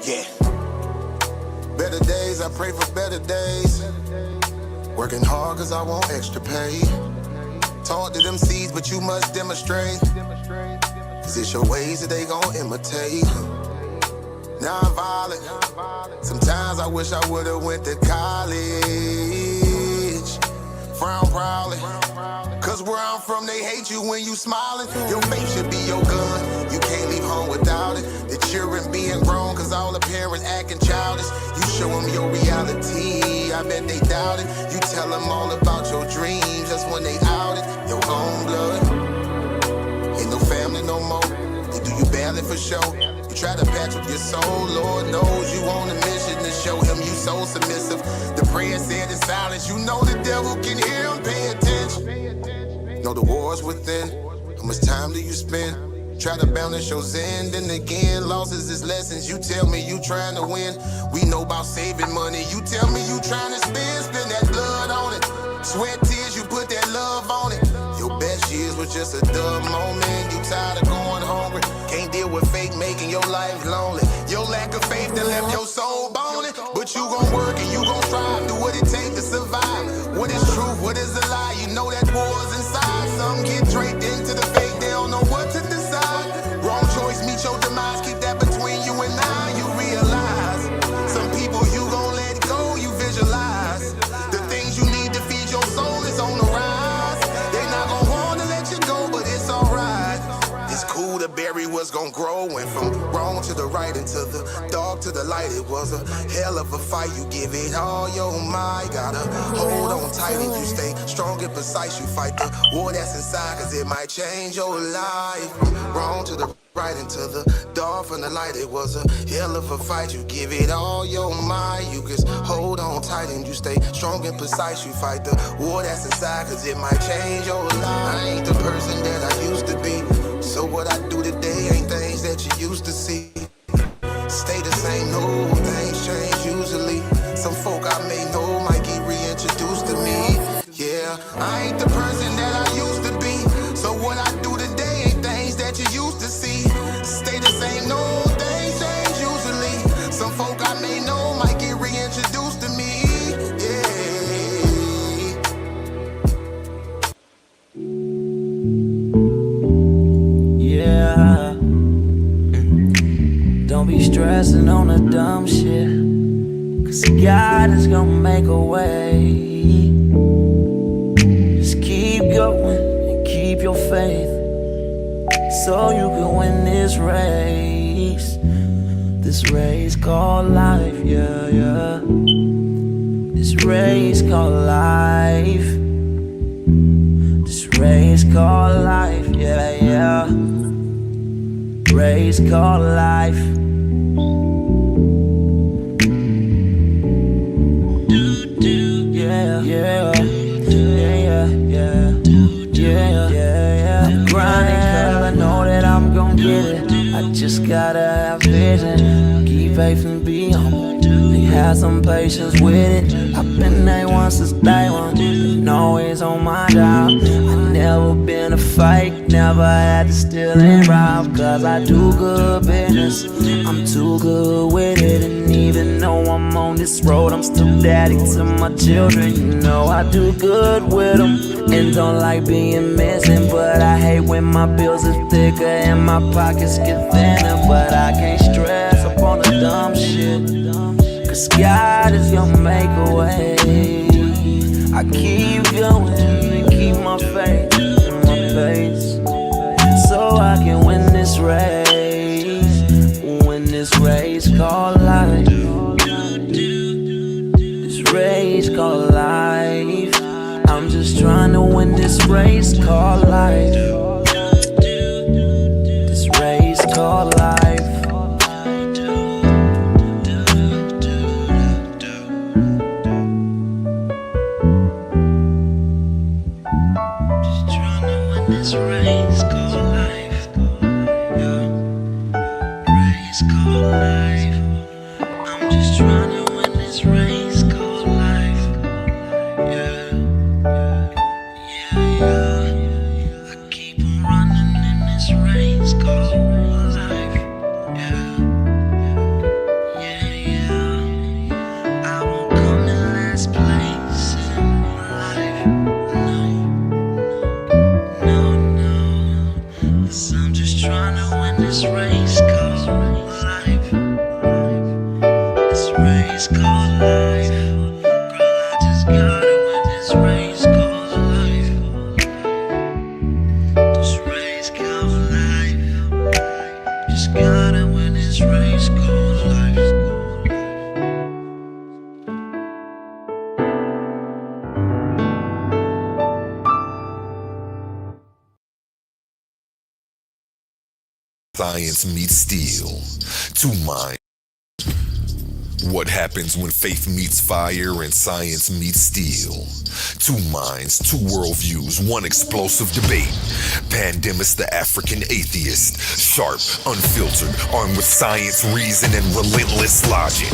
Yeah. Better days, I pray for better days. Working hard cause I want extra pay. Talk to them seeds, but you must demonstrate. Cause it's your ways that they gon' imitate. Non-violent. Sometimes I wish I would've went to college. Frown proudly. Cause where I'm from, they hate you when you smiling. Your faith should be your gun. You can't leave home without it. The children being grown, cause all the parents acting childish. You show them your reality, I bet they doubt it. You tell them all about your dreams, just when they out it. Your own blood, ain't no family no more. They do you badly for show. You try to patch up your soul, Lord knows you on a mission to show him you so submissive. The prayer said in silence, you know the devil can hear him, pay attention. Know the war's within, how much time do you spend? Try to balance your zen, then again, losses is lessons. You tell me you trying to win. We know about saving money. You tell me you trying to spend that blood on it. Sweat, tears, you put that love on it. Your best years was just a dumb moment. You tired of going hungry. Can't deal with fake making your life lonely. Your lack of faith that left your soul boning. But you gon' work and you gon' strive. Do what it takes to survive. What is truth? What is a lie? You know that war's inside. Some get draped into the fake. They don't know what to decide. Wrong choice, meet your demise. Keep that between you and I. You realize some people you gon' let go. You visualize the things you need to feed your soul is on the rise. They not gon' wanna let you go, but it's alright. It's cool to bury what's gon' grow. Went from wrong to the right and to the dark to the light. It was a hell of a fight. You give it all your might. Gotta hold on tight and you stay strong and precise. You fight the war that's inside, cause it might change your life. Wrong to the right into the dark from the light. It was a hell of a fight. You give it all your might. You just hold on tight and you stay strong and precise. You fight the war that's inside, cause it might change your life. I ain't the person that I used to be. So what I do today ain't things that you used to see. Stay the same, no things change usually. Some folk I may know might get reintroduced to me. Yeah, I ain't the person that I used to be. So what I do today ain't things that you used to see. Stay the same, no things change usually. Some folk I may know might get reintroduced to me. Yeah. Don't be stressing on the dumb shit, cause God is gonna make a way. Just keep going and keep your faith, so you can win this race. This race called life, yeah, yeah. This race called life. This race called life, yeah, yeah. Race called life. Yeah, yeah, yeah, yeah, yeah, yeah. I'm grinding 'cause I know that I'm gon' get it. I just gotta have vision. Keep faith and be humble. Have some patience with it. I've been A1 since day one, been always on my job. I never been a fake, never had to steal and rob. Cause I do good business, I'm too good with it. And even though I'm on this road, I'm still daddy to my children. You know I do good with them, and don't like being missing. But I hate when my bills are thicker and my pockets get thinner. But I can't stress up on the dumb shit, cause God is gonna make a way. I keep going and keep my faith and my pace, so I can win this race. Win this race called life. This race called life. I'm just trying to win this race called life. This race called life. This race called life, yeah. Race called life. I'm just trying to win this race called life, yeah. Yeah, yeah. I keep on running in this race called life, yeah. race called life. Girl, I just gotta win this race called life. This race called life. Just gotta win this race called life. Science meets steel. Two minds. What happens when faith meets fire and science meets steel? Two minds, two worldviews, one explosive debate. Pandemis, the African atheist, sharp, unfiltered, armed with science, reason, and relentless logic.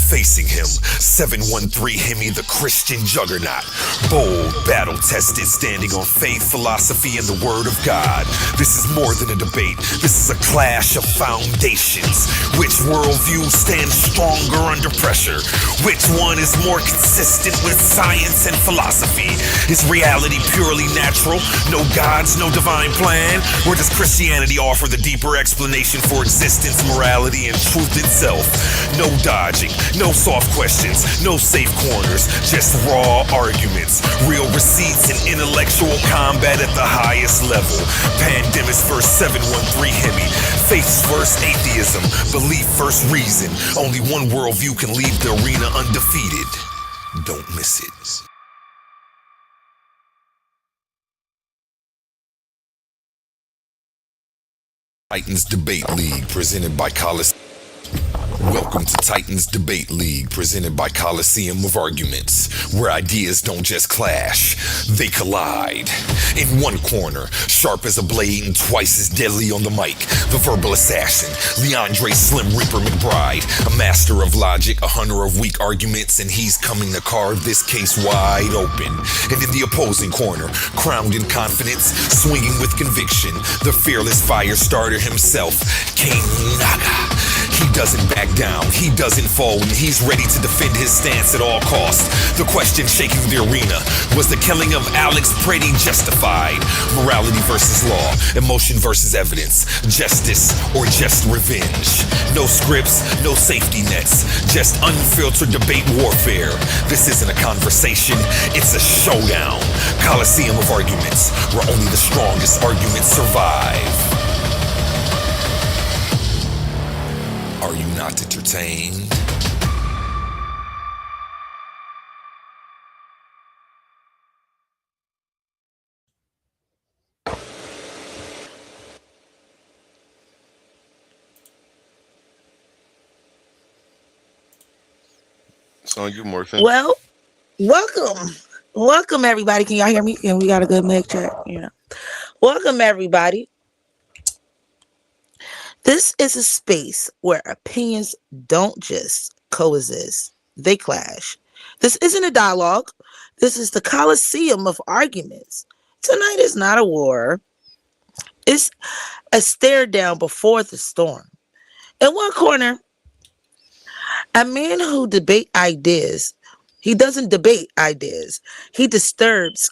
Facing him, 713 Hemi, the Christian juggernaut. Bold, battle-tested, standing on faith, philosophy, and the word of God. This is more than a debate. This is a clash of foundations. Which worldview stands stronger under pressure? Which one is more consistent with science and philosophy? Is reality purely natural? No gods, no divine plan? Or does Christianity offer the deeper explanation for existence, morality, and truth itself? No dodging, no soft questions, no safe corners, just raw arguments, real receipts, and intellectual combat at the highest level. Pandemis versus 713 Hemi, faiths versus atheism, belief versus reason. Only one worldview can leave the arena undefeated. Don't miss it. Titans Debate League, presented by Coliseum. Welcome to Titans Debate League, presented by Coliseum of Arguments, where ideas don't just clash, they collide. In one corner, sharp as a blade and twice as deadly on the mic, the verbal assassin, Leandre Slim Reaper McBride, a master of logic, a hunter of weak arguments, and he's coming to carve this case wide open. And in the opposing corner, crowned in confidence, swinging with conviction, the fearless fire starter himself, King Naga. He doesn't back down, he doesn't fold, and he's ready to defend his stance at all costs. The question shaking the arena, was the killing of Alex Pretty justified? Morality versus law, emotion versus evidence, justice or just revenge? No scripts, no safety nets, just unfiltered debate warfare. This isn't a conversation, it's a showdown. Coliseum of Arguments, where only the strongest arguments survive. Are you not entertained? It's on you, Morphin. Well, welcome everybody. Can y'all hear me? And we got a good mic check. Yeah. Welcome everybody. This is a space where opinions don't just coexist, they clash. This isn't a dialogue. This is the Coliseum of Arguments. Tonight is not a war. It's a stare down before the storm. In one corner, a man who debate ideas. He doesn't debate ideas. He disturbs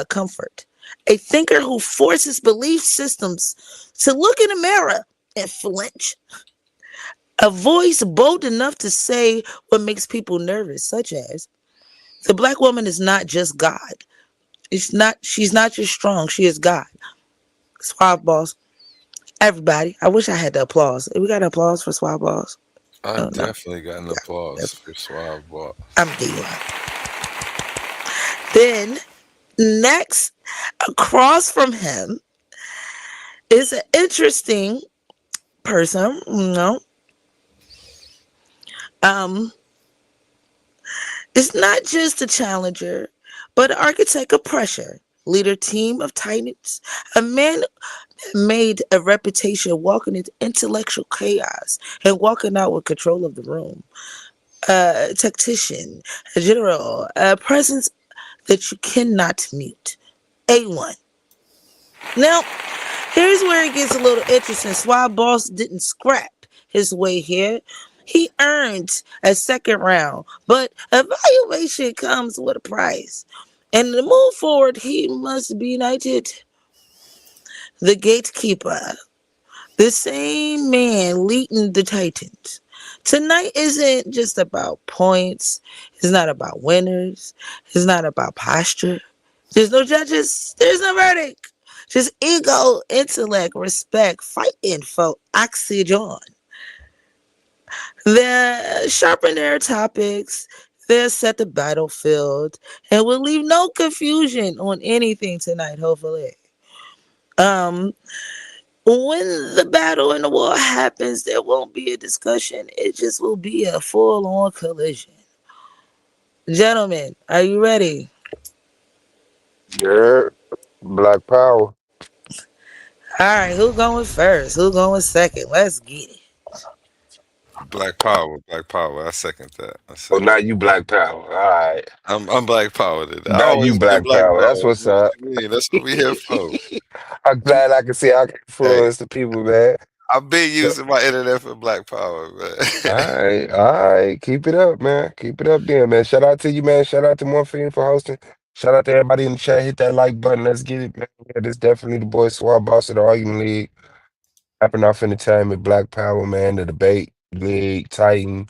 comfort. A thinker who forces belief systems to look in the mirror and flinch. A voice bold enough to say what makes people nervous, such as, the black woman is not just God. She's not just strong, she is God. Suave B.O.S. Everybody. I wish I had the applause. We got applause for Suave B.O.S. I definitely got an applause for Suave B.O.S. I'm dealing. Then next, across from him is an interesting person, it's not just a challenger, but an architect of pressure, leader team of titans, a man made a reputation walking into intellectual chaos and walking out with control of the room. A tactician, a general, a presence that you cannot mute. A1. Now, here's where it gets a little interesting. Suave B.O.S didn't scrap his way here. He earned a second round, but evaluation comes with a price. And to move forward, he must be knighted. The gatekeeper, the same man leading the Titans, Tonight isn't just about points. It's not about winners. It's not about posture. There's no judges. There's no verdict. Just ego, intellect, respect, fighting for oxygen. They'll sharpen their topics. They'll set the battlefield and will leave no confusion on anything tonight, hopefully. Um, when the battle in the war happens, there won't be a discussion. It just will be a full on collision. Gentlemen, are you ready? Yeah, Black Power. All right, who going first? Who going second? Let's get it. Black Power, Black Power. I second that. I Oh, second. now you Black Power. All right. I'm Black Power today. I Now you always been Black Black Power. Power. That's Man. what's What up. you mean? That's what we here for. I'm glad I can see I can Hey, influence the people, man. I've been So, using my internet for Black Power, man. all right. Keep it up, man. Keep it up then, man. Shout out to you, man. Shout out to Morphine for hosting. Shout out to everybody in the chat. Hit that like button. Let's get it, man. Yeah, this definitely the boy Suave B.O.S of the Argument League. Happen off entertainment, Black Power, man. The debate league titan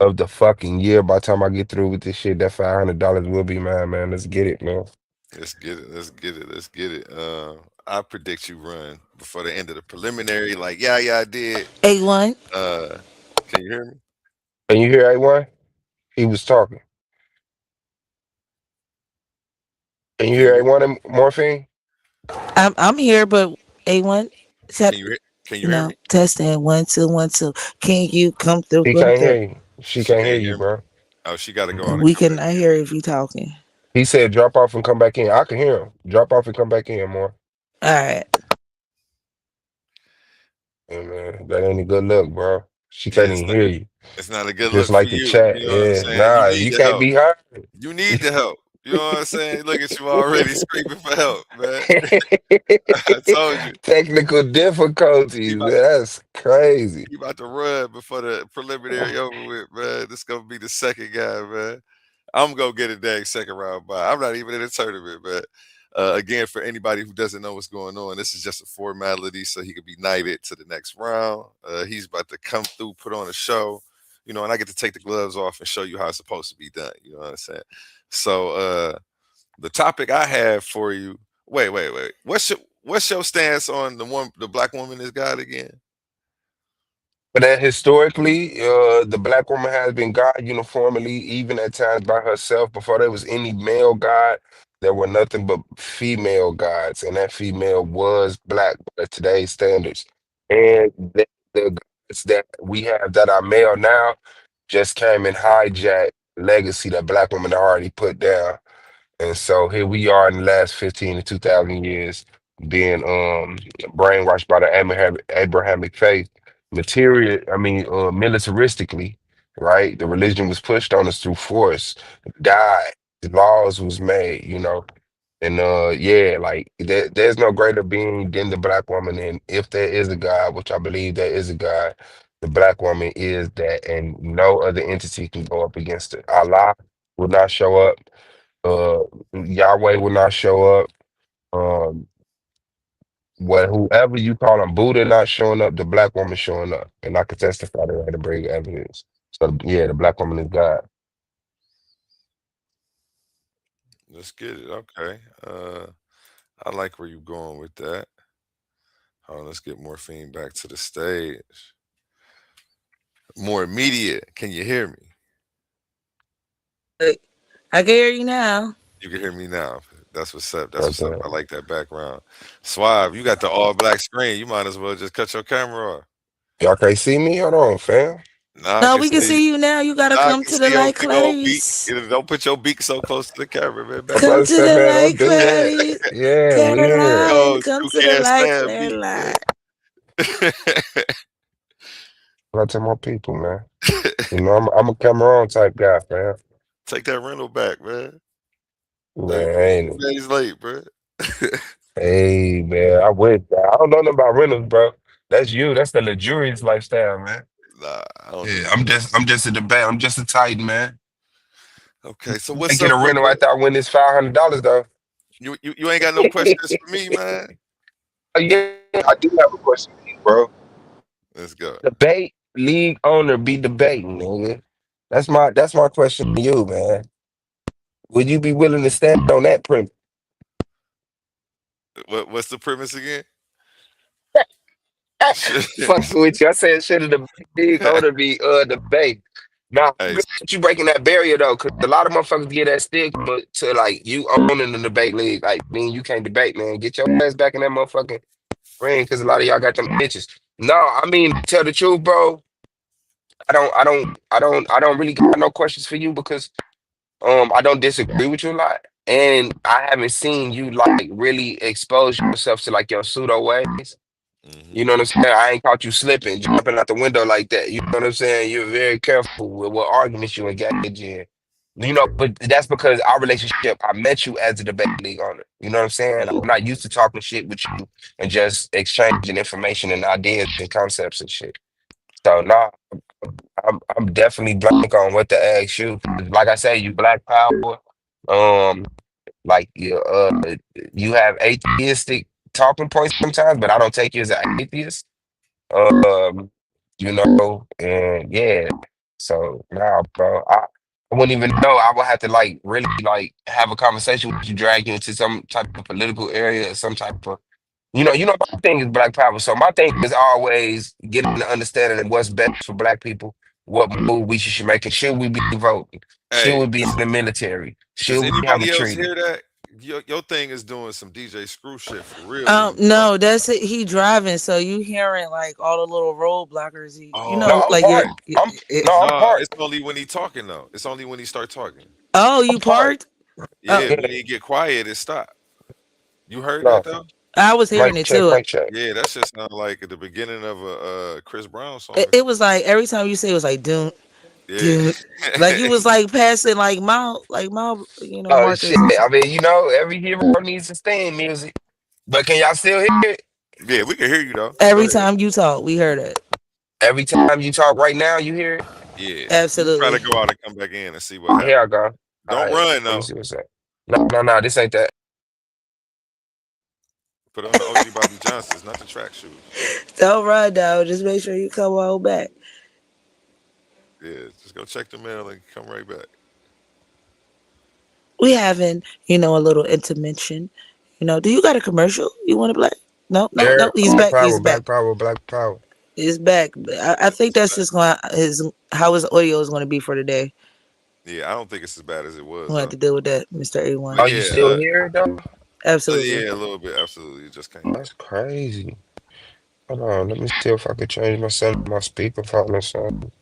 of the fucking year. By the time I get through with this shit, that $500 will be mine, man. Let's get it, man. Let's get it. Let's get it. Let's get it. I predict you run before the end of the preliminary. Like, yeah, I did. A1. Uh, can you hear me? Can you hear A1? He was talking. Can you Can you hear hear? A1 and Morphine? I'm here, but A1 Can said, you hear? Can you hear me? testing 1 2 1 2. Can you come through? He Come can't through. hear you. She She can't hear can't you, hear me. bro. Oh, she got to go out and We come can back I in. hear if you talking. He said drop off and come back in. I can hear him. Drop off and come back in, more. All right. Yeah, man, that ain't a good look, bro. She Yeah, can't even hear you. it's not a good Just look for like the you. chat. You know what I'm Yeah, saying? You nah, need you the can't help. be heard. You need the help. You know what I'm saying? Look at you already screaming for help, man. I told you. Technical He difficulties, man. about, That's crazy. he about to run before the preliminary over with, man. This gonna be the second guy, man. I'm gonna get a dang second round bye. I'm not even in the tournament, but again, for anybody who doesn't know what's going on, this is just a formality so he could be knighted to the next round. He's about to come through, put on a show, and I get to take the gloves off and show you how it's supposed to be done. You know what I'm saying? So the topic I have for you. Wait. What's your stance on the black woman is God again? But that historically, the black woman has been God uniformly, even at times by herself. Before there was any male God, there were nothing but female gods, and that female was black by today's standards. And the gods that we have that are male now just came and hijacked legacy that black women already put down. And so here we are in the last 15 to 2,000 years being brainwashed by the Abrahamic faith. Militaristically, right? The religion was pushed on us through force, died, the laws was made, And yeah, like there's no greater being than the black woman. And if there is a God, which I believe there is a God, the black woman is that, and no other entity can go up against it. Allah will not show up, uh Yahweh will not show up. Um whoever you call them, Buddha not showing up, the black woman showing up. And I can testify to that and bring evidence. So yeah, the black woman is God. Let's get it. Okay. I like where you're going with that. Hold on, let's get Morphine back to the stage. More immediate. Can you hear me? I can hear you now. You can hear me now. That's what's up. That's what's up. Okay. I like that background. Suave, you got the all black screen. You might as well just cut your camera off. Y'all can't see me? Hold on, fam. Nah, I No, can we can see you. see you now. You gotta Nah, I come can to the see your light, big old beak. Clarice. Don't put your beak so close to the camera, man. I'm Back about Come to up. to say, the man, light, don't do that. Clarice. Yeah, we here. Caroline, Yo, come you to the can't light, stand beak, Caroline. man. Shout out to my people, man. I'm a Cameroon type guy, fam. Take that rental back, man. Hey, Man, man, ain't it? 2 days late, bro. Hey, man, I went. I don't know nothing about rentals, bro. That's you. That's the luxurious lifestyle, man. Nah, I don't do Yeah, none of that. I'm just a debate. I'm just a titan, man. Okay, so I what's get up a with rental the after I win this $500 though. you ain't got no questions for me, man? Oh, yeah, I do have a question for you, bro. Let's go. Debate. league owner be debating, nigga? That's my question to you, man. Would you be willing to stand on that premise? What's the premise again? Shit. Fucking with you. I said should the league owner be debate. Nah, I'm Hey, good with you breaking that barrier though, because a lot of motherfuckers get that stigma to like you owning the debate league. Like, mean you can't debate, man. Get your ass back in that motherfucking ring, because a lot of y'all got them itches. No, I mean, tell the truth, bro. I don't really got no questions for you because I don't disagree with you a lot, and I haven't seen you like really expose yourself to like your pseudo ways. You hmm know what I'm saying? I ain't caught you slipping, jumping out the window like that. You know what I'm saying? You're very careful with what arguments you engage in. But that's because our relationship, I met you as a debate league owner. You know what I'm saying? I'm not used to talking shit with you and just exchanging information and ideas and concepts and shit. So nah, I'm definitely blank on what to ask you. Like I say, you Black Power. Um, like you have atheistic talking points sometimes, but I don't take you as an atheist. Um, and yeah. So now, bro, I wouldn't even know. I would have to like really like have a conversation with you, drag you into some type of political area, or some type of my thing is Black Power. So my thing is always getting the understanding of what's best for Black people, what move we should make, and should we be voting? Should hey, we be in the military? does Should we have a anybody else treaty? hear that? Your thing is doing some DJ Screw shit for real when you No, talking. that's it. He driving, so you hearing like all the little roadblockers. No, I'm Like parked. I'm No, parked. it's only when he talking though. It's only when he start talking. oh, I'm you parked. parked? Oh, Yeah, Yeah, when he get quiet, it stop. You heard that no. though? I was hearing Mic it check, too. mic check. Yeah, that shit sound like at the beginning of a Chris Brown song. It was like every time you say it was like doom, Yeah. doom, like you was like passing like mile, Oh shit. markers and I shit. mean, every hero needs a stand music. But can y'all still hear it? Yeah, we can hear you though. Go Every ahead. time you talk, we heard it. Every time you talk right now, you hear it? Yeah. You try to Absolutely. go out and come back in and see what Here I happens. go. All Don't right. run Let me though. see what's that. No, this ain't that. Put on the OG Bobby Johnsons, not the track shoes. Don't run down. Just make sure you come on back. Yeah, just go check the mail and come right back. We having, a little intervention. Do you got a commercial you want to play? No, no, There, no. He's Black back. He's Power, back. Black Power, Black Power. He's back. I Yeah, think it's that's back. just going to his how his audio is going to be for today. Yeah, I don't think it's as bad as it was We'll have though. to deal with that, Mr. But A1. Are you yeah, still here though? Absolutely. yeah, a little bit. Absolutely, it just came back. That's crazy. Hold on, let me see if I can change my speakerphone or something.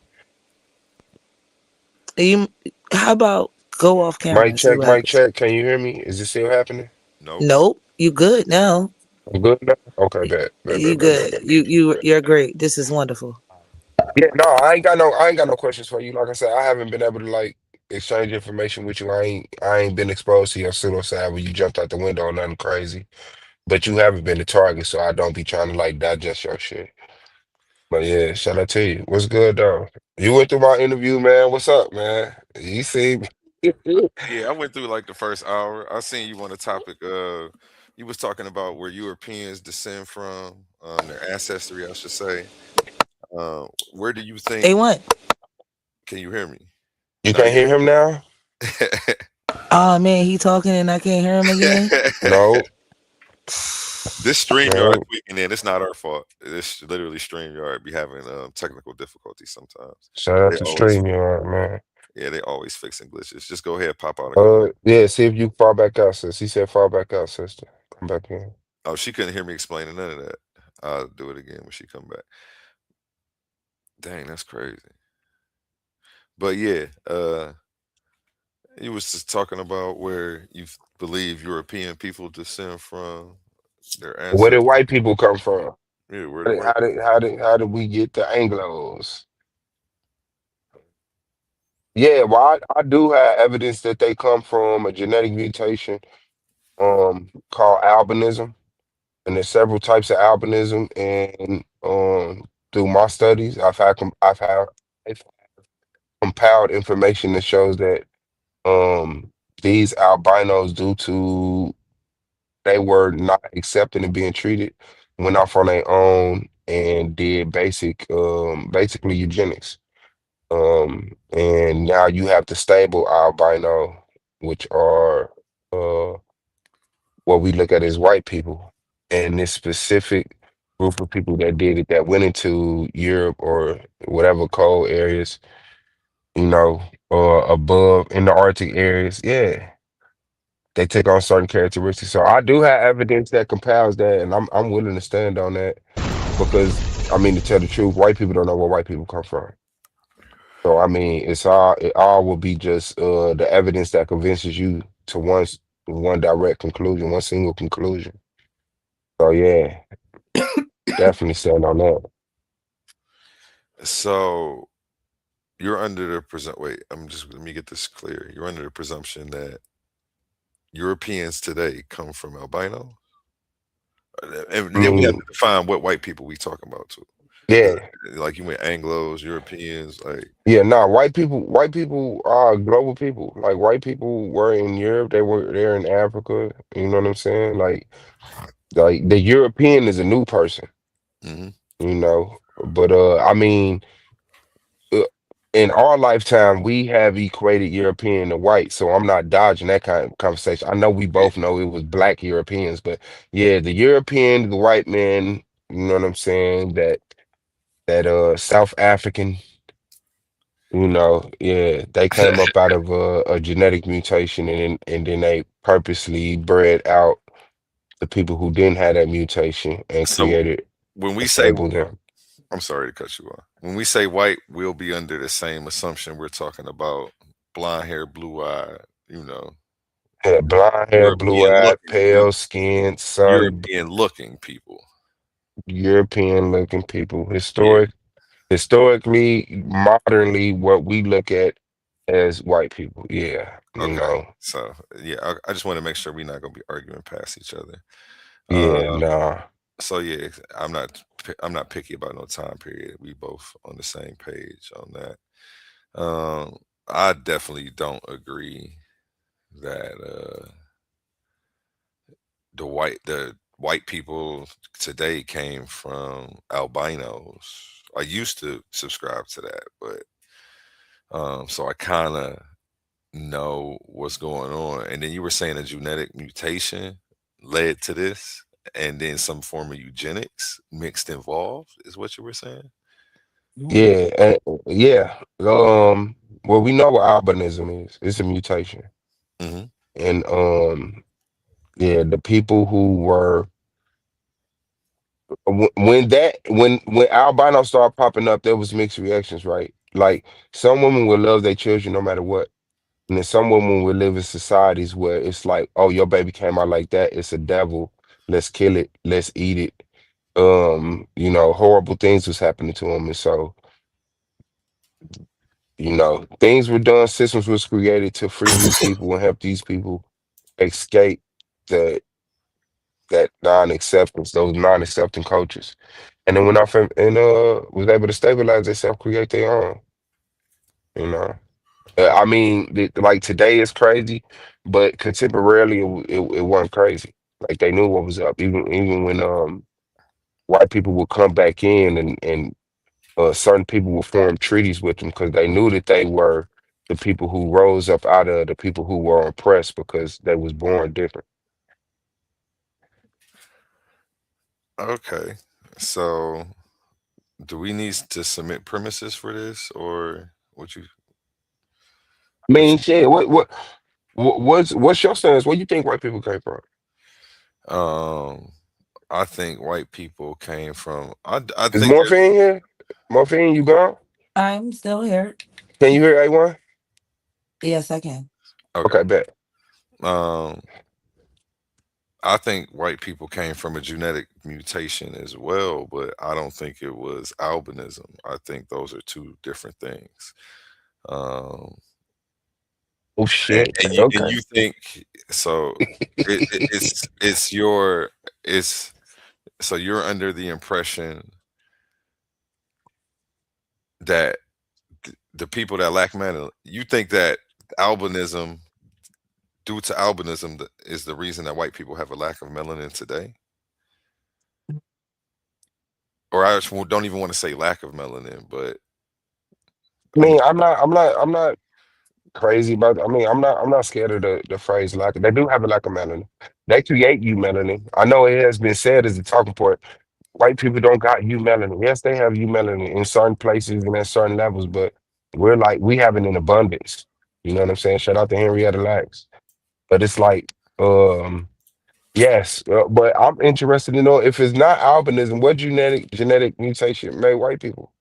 You. How about go off camera Mic and see check, what mic happens? check. Can you hear me? Is it still happening? Nope. Nope. You good now? I'm good now? Okay, You good? bet. You're great. This is wonderful. Yeah, no, I ain't got no questions for you. Like I said, I haven't been able to like exchange information with you. I ain't been exposed to your pseudo side where you jumped out the window or nothing crazy. But you haven't been the target, so I don't be trying to like digest your shit. But yeah, shout out to you. What's good though? You went through my interview, man. What's up, man? You see me? Yeah, I went through like the first hour. I seen you on the topic. You was talking about where Europeans descend from, their ancestry, I should say. Where do you think? A1. Can you hear me? You Now can't you hear him now? hear Oh man, he talking and I can't hear him again. me? No, This StreamYard no. tweaking in, it's not our fault. It's literally StreamYard be having technical difficulties sometimes. Shout out They to always, StreamYard, man. yeah, they always fixing glitches. Just go ahead, pop out and come back. Yeah, see if you fall back out, sis. He said fall back out, sister. Come back in. Oh, she couldn't hear me explaining none of that. I'll do it again when she come back. Dang, that's crazy. But yeah, you was just talking about where you believe European people descend from, their Where did ancestors. white people come from? Yeah, where How the did white how did people? how did, how did we get the Anglos? Yeah, well, I do have evidence that they come from a genetic mutation called albinism, and there's several types of albinism, and through my studies, I've compiled information that shows that um these albinos, due to they were not accepted and being treated went off on their own and did basically eugenics. And now you have the stable albino, which are uh what we look at as white people. And this specific group of people that did it, that went into Europe or whatever cold areas, you know, or above in the Arctic areas, yeah, they take on certain characteristics. So I do have evidence that compels that, and I'm willing to stand on that because I mean, to tell the truth, white people don't know where white people come from. So I mean, it all will be just the evidence that convinces you to one direct conclusion, one single conclusion. So yeah, definitely stand on that. So you're under the present. Wait, I'm just let me get this clear. You're under the presumption that Europeans today come from albino, and I then we have mean, to define what white people we talking about too. 'Cause, yeah, like you went Anglo's, Europeans, like yeah. No, white people are global people. Like white people were in Europe, they were there in Africa. You know what I'm saying? Like the European is a new person. hmm You know, but I mean, uh, in our lifetime, we have equated European to white, so I'm not dodging that kind of conversation. I know we yeah. both know it was black Europeans, but yeah, the European, the white man, you know what I'm saying? That South African, yeah, they came up out of a genetic mutation, and then they purposely bred out the people who didn't have that mutation and So created when a we say, stable them. I'm sorry to cut you off. When we say white, we'll be under the same assumption. We're talking about blonde hair, blue eye, you know, Had blonde hair, blue European eyed, looking, pale skin, sun, European looking people. European looking people. Yeah. Historically, modernly, what we look at as white people. Yeah, Okay. So yeah, I just want to make sure we're not gonna be arguing past each other. yeah, Uh, nah. so yeah, I'm not picky about no time period. We both on the same page on that. I definitely don't agree that the white people today came from albinos. I used to subscribe to that, but so I kind of know what's going on. And then you were saying a genetic mutation led to this, and then some form of eugenics mixed involved is what you were saying. Yeah, yeah. Well, we know what albinism is. It's a mutation, hmm and yeah, the people who were when albinos started popping up, there was mixed reactions, right? Like some women would love their children no matter what. And then some women will live in societies where it's like, oh, your baby came out like that. It's a devil. Let's kill it. Let's eat it. Horrible things was happening to them. And so, things were done, systems was created to free these people and help these people escape the that non-acceptance, those non-accepting cultures. And then went off and was able to stabilize themselves, create their own, you know. I mean, like today is crazy, but contemporarily it wasn't crazy. Like they knew what was up, even when white people would come back in and certain people would form treaties with them because they knew that they were the people who rose up out of the people who were oppressed because they was born different. Okay, so do we need to submit premises for this, or what you I what mean, shit. What's your stance? Where you think white people came from? you I think white people came from. I Is think there's Morphine here? Morphine, you gone? I'm still here. Can you hear A1? Yes, I can. okay. Okay, bet. Um, I think white people came from a genetic mutation as well, but I don't think it was albinism. I think those are two different things. Um, Oh and, shit. and you and Okay. you think so? It's your it's so you're under the impression that the people that lack melanin, you think that albinism, due to albinism, is the reason that white people have a lack of melanin today? or I just don't even want to say lack of melanin, but I you know, mean, I'm not crazy about. I'm not scared of the phrase lack. They do have a lack of melanin. They create you melanin. I know it has been said as a talking point. White people don't got you melanin. Yes, they have you melanin in certain places and at certain levels, but we have it in abundance. You know what I'm saying? Shout out to Henrietta Lacks. But it's like, um, yes, but I'm interested to know if it's not albinism, what genetic mutation made white people?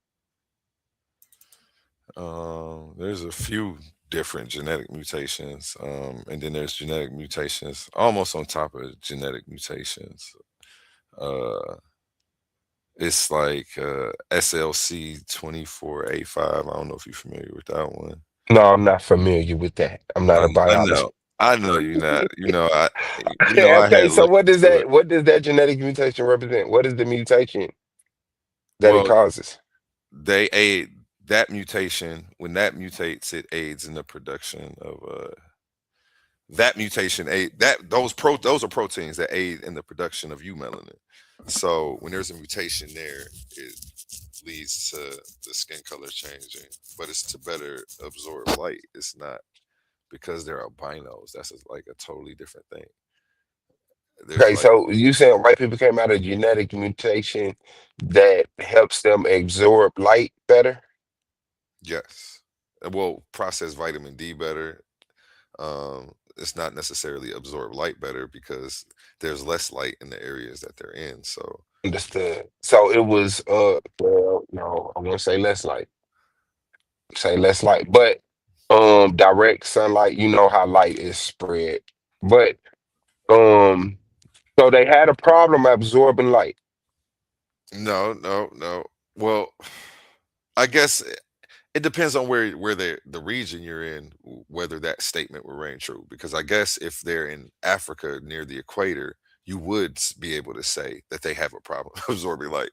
there's a few different genetic mutations, and then there's genetic mutations almost on top of genetic mutations. Uh, it's like SLC 24A5. I don't know if you're familiar with that one. No, I'm not familiar with that. I'm not a I biologist. know, I know you're not. I Okay, had so looked into it. what does that genetic mutation represent? What is the mutation that it Well, causes? they aid that mutation. When that mutates, it aids in the production of that mutation aid that those are proteins that aid in the production of eumelanin. So when there's a mutation there, it leads to the skin color changing, but it's to better absorb light. It's not because they're albinos. That's like a totally different thing. There's Okay, like so you saying white people came out of genetic mutation that helps them absorb light better? yes, well, process vitamin D better. It's not necessarily absorb light better because there's less light in the areas that they're in. So Understood. So it was well, no, I won't say less light. Say less light, but direct sunlight, you know how light is spread. But um so they had a problem absorbing light. no, no, no. Well, I guess it depends on where the region you're in, whether that statement will reign true. Because I guess if they're in Africa near the equator, you would be able to say that they have a problem absorbing light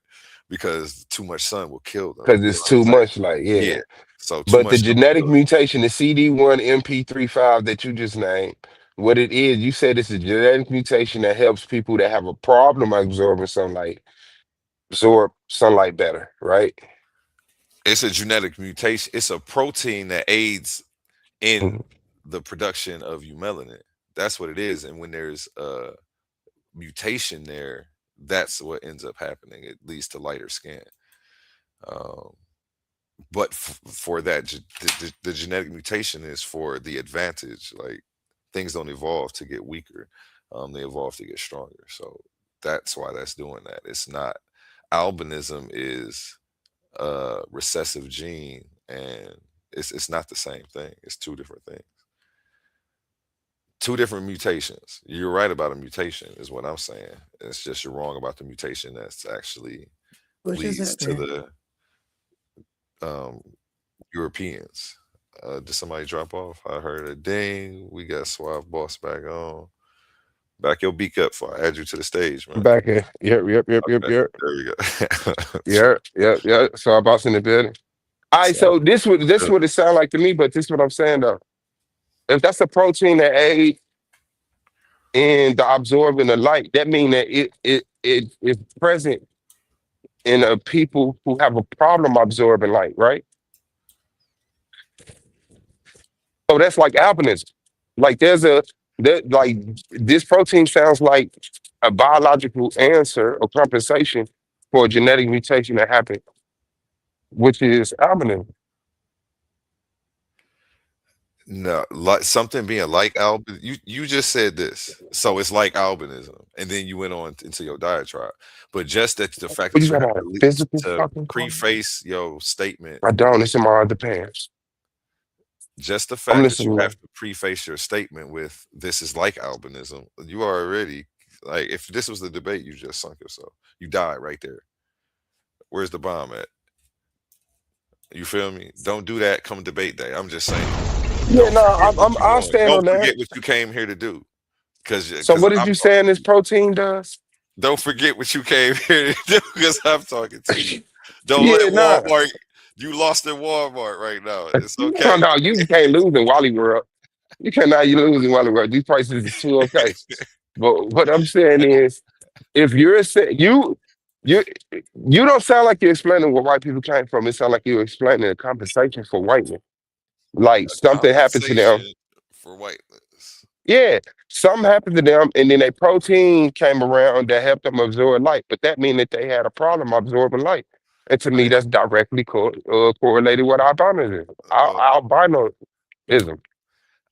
because too much sun will kill them. Because You know it's what I'm too saying? much light, Yeah. yeah. So too But the much sun will genetic kill them. mutation, the CD1 MP35 that you just named, what it is, you said it's a genetic mutation that helps people that have a problem absorbing sunlight absorb sunlight better, right? It's a genetic mutation. It's a protein that aids in Mhm. the production of eumelanin. That's what it is. And when there's a mutation there, that's what ends up happening. It leads to lighter skin. Um, but for that, the genetic mutation is for the advantage. Like things don't evolve to get weaker; they evolve to get stronger. So that's why that's doing that. It's not albinism is a recessive gene, and it's not the same thing. It's two different things. Two different mutations. You're right about a mutation, is what I'm saying. It's just you're wrong about the mutation that's actually Which is leads to happening. the um, Europeans. Did somebody drop off? I heard a ding. We got Suave Boss back on. Back your beak up before I add you to the stage, man. Back in. Yep. There we go. Yep. So I boss in the building. All right, So, so this what it sound like to me, but this is what I'm saying though. If that's a protein that aid in the absorbing the light, that means that it is present in people who have a problem absorbing light, right? So that's like albinism. Like that like this protein sounds like a biological answer or compensation for a genetic mutation that happened, which is albinism. no, like something being like albin. You just said this, so it's like albinism, and then you went on into your diatribe. But just that the fact What that you you got have a to physical to fucking problem? preface your statement I don't. It's in my underpants. just the I'm fact that you listening. have to preface your statement with this is like albinism, you are already like if this was the debate, you just sunk yourself. You died right there. Where's the bomb at? You feel me? Don't do that come debate day. I'm just saying. Yeah, Don't no, forget what you I'll won. stand Don't on that. forget what you came here to do. Cause So because what did I'm you talking saying to this you. protein does? Don't forget what you came here to do because I'm talking to you. Don't let Yeah, nah. Walmart you lost in Walmart right now. It's No, okay. no, you can't lose in Wally World. You cannot you lose in Wally World. These prices are too okay. But what I'm saying is, if you're you You you don't sound like you're explaining where white people came from. It sounds like you're explaining a compensation for whiteness. Like something happened to them. Compensation for whiteness. Yeah, something happened to them, and then a protein came around that helped them absorb light. But that means that they had a problem absorbing light. And to me, I that's directly correlated with albinism. well, Albinism.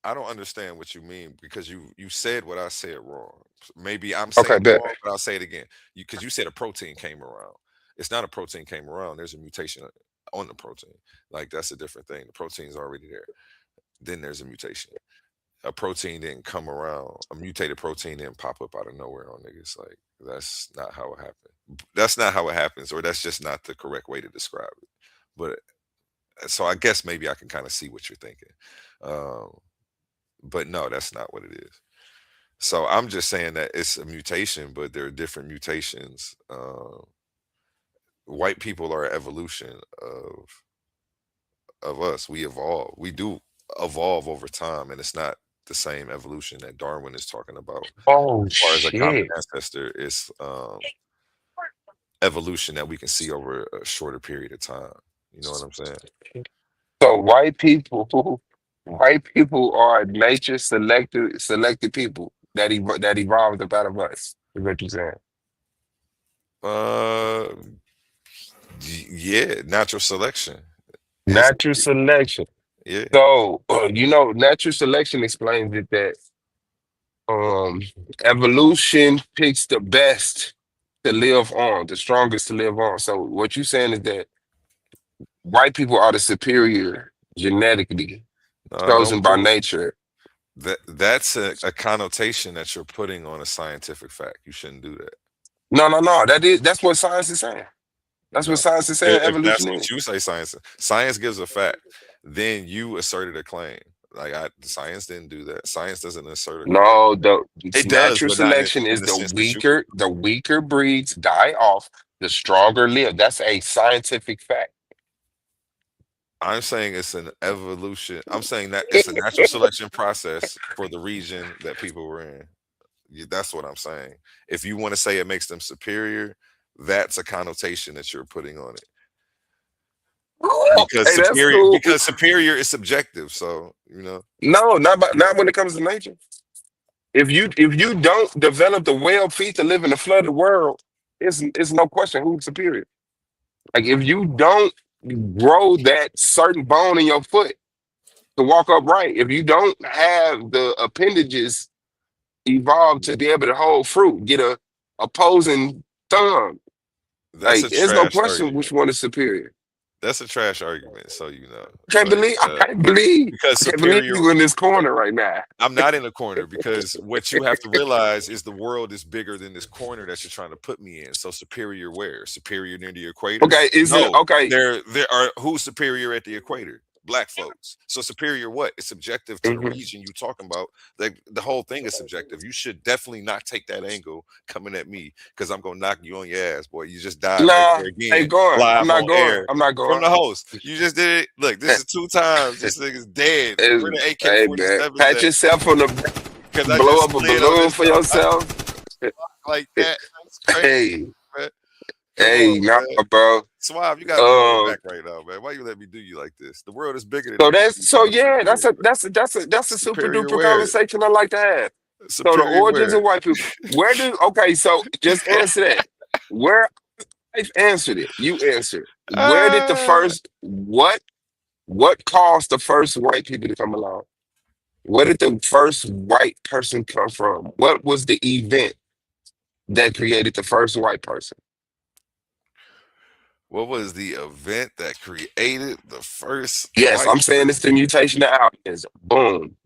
I don't understand what you mean because you said what I said wrong. Maybe I'm Okay, saying it bet. wrong, but I'll say it again. You because you said a protein came around. It's not a protein came around. There's a mutation on the protein. Like that's a different thing. The protein's already there. Then there's a mutation. A protein didn't come around. A mutated protein didn't pop up out of nowhere on niggas. Like that's not how it happened. That's not how it happens, or that's just not the correct way to describe it. But so I guess maybe I can kind of see what you're thinking. Um, but no, that's not what it is. So I'm just saying that it's a mutation, but there are different mutations. White people are an evolution of us. We evolve. We do evolve over time, and it's not the same evolution that Darwin is talking about. Oh As far as a common shit. ancestor, it's evolution that we can see over a shorter period of time. You know what I'm saying? So white people are nature selected people that evolved up out of us. Is what you're saying? Uh, yeah, natural selection. It's Natural selection. yeah. So natural selection explains it that um evolution picks the best to live on, the strongest to live on. So what you're saying is that white people are the superior genetically, Don't chosen by put nature. that's a connotation that you're putting on a scientific fact. You shouldn't do that. No, no, no. That's what science is saying. That's what No. science is saying If that's evolution what is. you say science gives a fact, then you asserted a claim. Like science didn't do that. Science doesn't assert a claim. No, the It does, natural but not selection in is the sense that you put. the weaker breeds die off, the stronger live. That's a scientific fact. I'm saying it's an evolution. I'm saying that it's a natural selection process for the region that people were in. That's what I'm saying. If you want to say it makes them superior, that's a connotation that you're putting on it. Hey, that's cool. Because superior is subjective. So you know, No, not when it comes to nature. If you don't develop the well feet to live in the flooded world, it's no question who's superior. Like if you don't grow that certain bone in your foot to walk upright, if you don't have the appendages evolved to be able to hold fruit, get a opposing thumb, that's like a there's no trash question which argument. one is superior. That's a trash argument. So you know, Can't like believe I can't believe because I can't believe superior. you in this corner right now. I'm not in a corner because what you have to realize is the world is bigger than this corner that you're trying to put me in. So superior where? Superior near the equator? Okay, is it No, okay? there are who's superior at the equator? Black folks. So superior what? It's subjective to the Mhm. region you talking about. Like the whole thing is subjective. You should definitely not take that angle coming at me because I'm gonna knock you on your ass, boy. You just died right Nah, there hey, again, going. I'm live not on going. air I'm not from going. the host. You just did it. Look, this is two times. This nigga's dead. Where the Hey man, AK-47s pat at? yourself on the back, Because I blow just up a slid on balloon this for yourself. like that. That's crazy, Hey, man. Come on, hey, nah, man. bro. Suave, you gotta be on your Um, back right now, man. Why you let me do you like this? The world is bigger than the so people that's you so trying to put yeah, me in. that's a super Superior duper where? conversation I like to have. So the Superior origins where? of white people. Where do okay? So just answer that. Where I've answered it. You answered. Where did the Ah, first what caused the first white people to come along? Where did the first white person come from? What was the event that created the first white person? what was the event that created the first Yes, white I'm saying it's person? the mutation of albinism. Boom.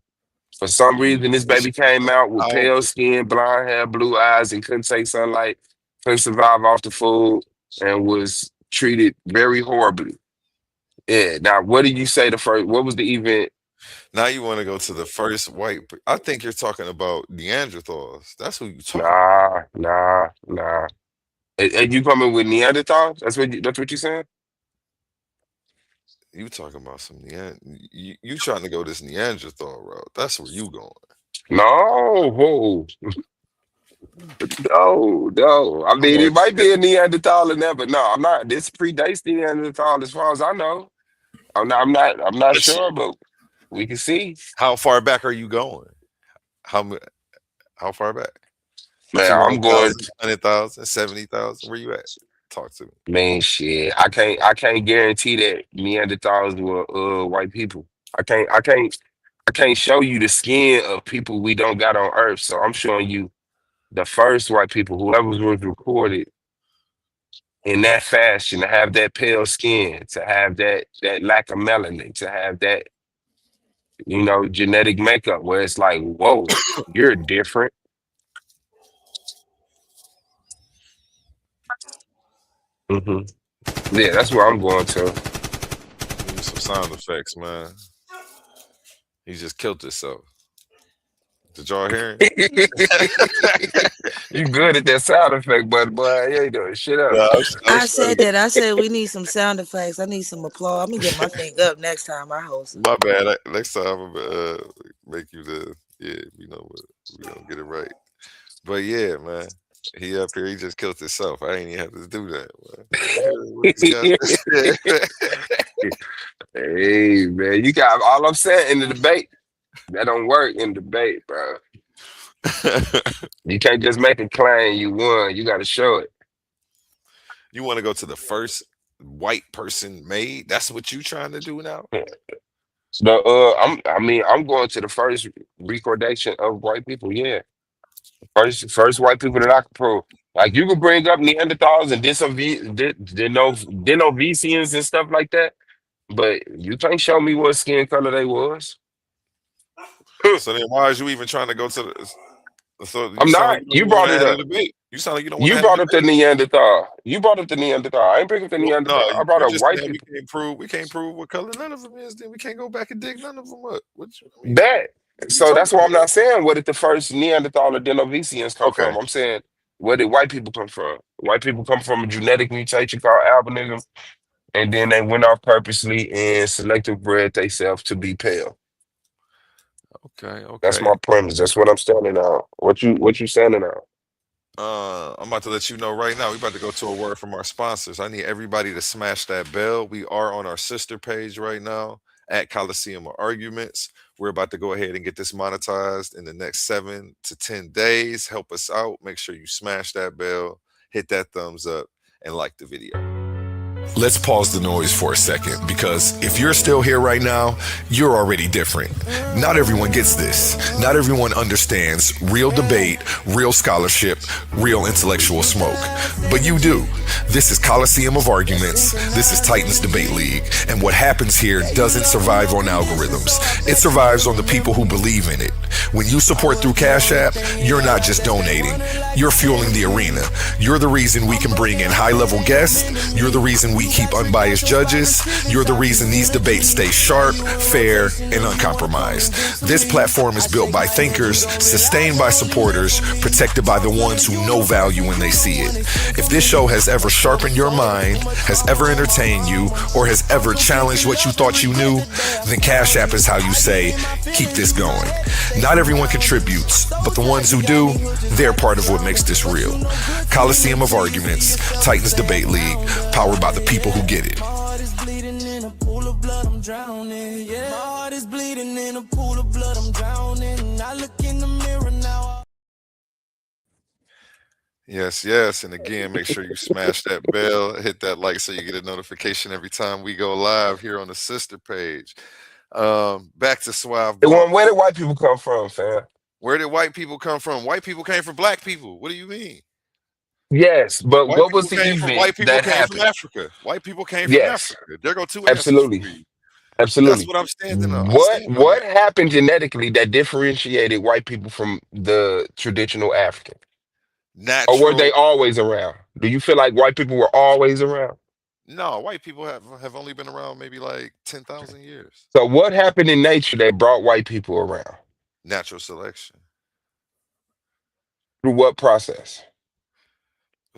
For The some reason, this baby mutation came of out with pale album. skin, blonde hair, blue eyes, and couldn't take sunlight, couldn't survive off the food, and was treated very horribly. Yeah. Now, what did you say the first? What was the event? Now you want to go to the first white. I think you're talking about Neanderthals. That's who you talking about. Nah, nah, nah. And you coming with Neanderthals? That's what you saying? You talking about some you trying to go this Neanderthal route. That's where you going. No. Whoa. No, no. I I'm mean, going it might to be a Neanderthal in there, but no, I'm not. This predates the Neanderthal as far as I know. I'm not let's see. sure, but we can see. How far back are you going? How mu- how far back? Man, I'm going. 200,000, 100,000, 70,000. Where you at? Talk to me. Man, shit. I can't guarantee that Neanderthals were white people. I can't I can't I can't show you the skin of people we don't got on Earth. So I'm showing you the first white people, whoever was recorded in that fashion, to have that pale skin, to have that lack of melanin, to have that, genetic makeup where it's like, whoa, you're different. hmm Yeah, that's where I'm going to. Give me some sound effects, man. He just killed himself. Did y'all hear him? You good at that sound effect, but boy, you ain't doing shit No, else. I I was trying said to. that. I said we need some sound effects. I need some applause. I'm gonna get my thing up next time I host it. My bad. Next time I'm gonna make you the yeah. We gonna get it right. But yeah, man. He up here. He just killed himself. I ain't even have to do that. Man. What this guy said. Hey man, you got all I'm saying in the debate. That don't work in debate, bro. You can't just make a claim you won. You got to show it. You want to go to the first white person made? That's what you trying to do now? So, I'm going to the first recordation of white people. Yeah, first white people that I can prove. Like you could bring up Neanderthals and Denovisians and stuff like that, but you can't show me what skin color they was. So then, why is you even trying to go to the? So you I'm sound like not. you don't You even want brought to it have a up. debate. You sound like you don't want to You have a brought up the debate. Neanderthal. You brought up the Neanderthal. I ain't bring up the Well, no, Neanderthal. I brought you up just white said people. we can't prove what color none of them is. Then we can't go back and dig none of them up. I mean, That. what are you So talking that's why I'm about? not saying where did the first Neanderthal or Denovisians come Okay, from. I'm saying where did white people come from? White people come from a genetic mutation called albinism, and then they went off purposely and selective bred themselves to be pale. okay, That's okay. my premise. That's what I'm standing on. What you standing on? I'm about to let you know right now. We about to go to a word from our sponsors. I need everybody to smash that bell. We are on our sister page right now at Coliseum of Arguments. We're about to go ahead and get this monetized in the next 7 to 10 days. Help us out. Make sure you smash that bell, hit that thumbs up, and like the video. Let's pause the noise for a second because if you're still here right now, you're already different. Not everyone gets this. Not everyone understands real debate, real scholarship, real intellectual smoke. But you do. This is Coliseum of Arguments. This is Titans Debate League. And what happens here doesn't survive on algorithms. It survives on the people who believe in it. When you support through Cash App, you're not just donating. You're fueling the arena. You're the reason we can bring in high-level guests. You're the reason we keep unbiased judges. You're the reason these debates stay sharp, fair, and uncompromised. This platform is built by thinkers, sustained by supporters, protected by the ones who know value when they see it. If this show has ever sharpened your mind, has ever entertained you, or has ever challenged what you thought you knew, then Cash App is how you say, keep this going. Not everyone contributes, but the ones who do, they're part of what makes this real. Coliseum of Arguments, Titans Debate League, powered by the people who get it. My heart is bleeding in a pool of blood, I'm drowning. Yeah, my heart is bleeding in a pool of blood, I'm drowning. I look in the mirror now. Yes, yes. And again, make sure you smash that bell, hit that like so you get a notification every time we go live here on the sister page. Back to Suave And where B.O.S. did white people come from, fam? Where did white people come from? White people came from black people. What do you mean? Yes, but what was the event White people that came from happened? Africa. White people came from Yes, Africa. There go two answers absolutely. for you. That's Absolutely. what I'm standing on. I What stand on what that. happened genetically that differentiated white people from the traditional African? Or were they Natural. always around? Do you feel like white people were always around? No, white people have only been around maybe like 10,000 years. So what happened in nature that brought white people around? Natural selection Through what process?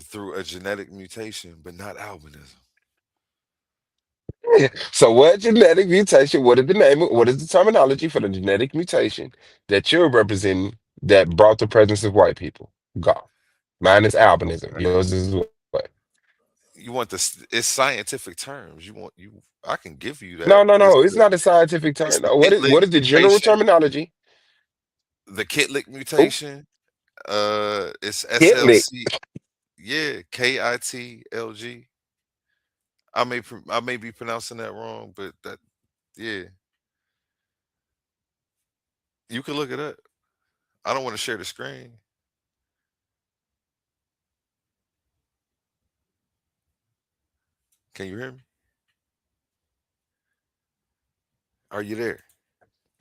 through a genetic mutation, but not albinism. So what genetic mutation, what is the name, what is the terminology for the genetic mutation that you're representing that brought the presence of white people? Go. Mine is albinism. Okay. Yours is what? You want this? It's scientific terms. You want you? I can give you No, that. no, no. It's not a scientific It's term. the No. Kitlick What is the general mutation. terminology? The Kitlick Oh, mutation. It's Hitlick. SLC. Yeah, KITLG. I may be pronouncing that wrong, but that yeah, you can look it up. I don't want to share the screen. Can you hear me? Are you there?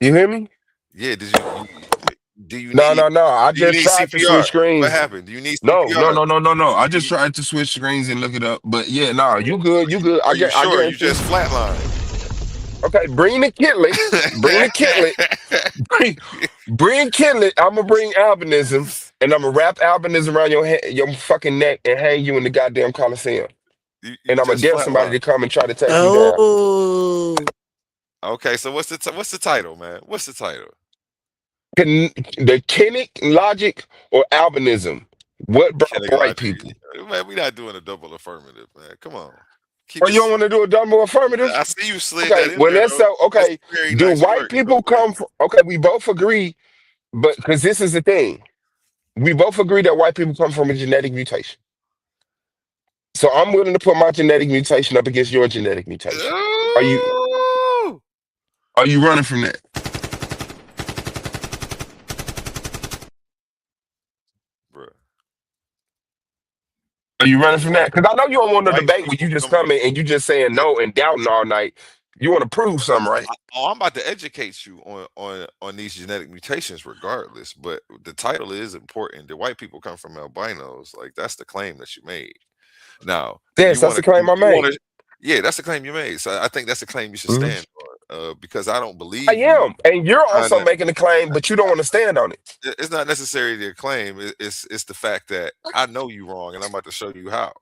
You hear me? Yeah. Do you No, need no, no. I do you just need tried to switch CPR? What screens. happened? Do you need No, no, CPR? no, no, no, no. I Do just you, tried to switch screens and look it up. But yeah, no, you good, you good. are you I sure? You guarantee. just flatlined. Okay, bring the kitlet. Bring the kitlet. Bring, bring kitlet. I'm gonna bring albinism, and I'm gonna wrap albinism around your fucking neck and hang you in the goddamn coliseum. You And I'm gonna just dare somebody flatlined. to come and try to take you down. Oh, Okay, so what's the title, man? What's the title? The kinetic logic or albinism? What brought white Kinesiology. people? Man, we not doing a double affirmative, man. Come on. Keep Or it. you don't want to do a double affirmative? I see you slid that Okay, in well there let's though. so That's okay. very Do nice white work though, people man. come from? Okay, we both agree, but because this is the thing, we both agree that white people come from a genetic mutation. So I'm willing to put my genetic mutation up against your genetic mutation. Are you Ooh, are you running from that? bruh. Are you running from White, that? Because I know you don't want no white debate where people you just come come in and you just saying from. no and doubting all night. You want to prove something, right? I'm about to educate you on these genetic mutations, regardless. But the title is important. The white people come from albinos. Like that's the claim that you made. Now Yes, that's the claim I you made. want to, yeah, that's the claim you made. So I think that's the claim you should Mhm. stand on. Because I don't I believe you am, and you're trying also to. making a claim, but you don't want to stand on it. It's not necessarily a claim. It's the fact that I know you wrong, and I'm about to show you how.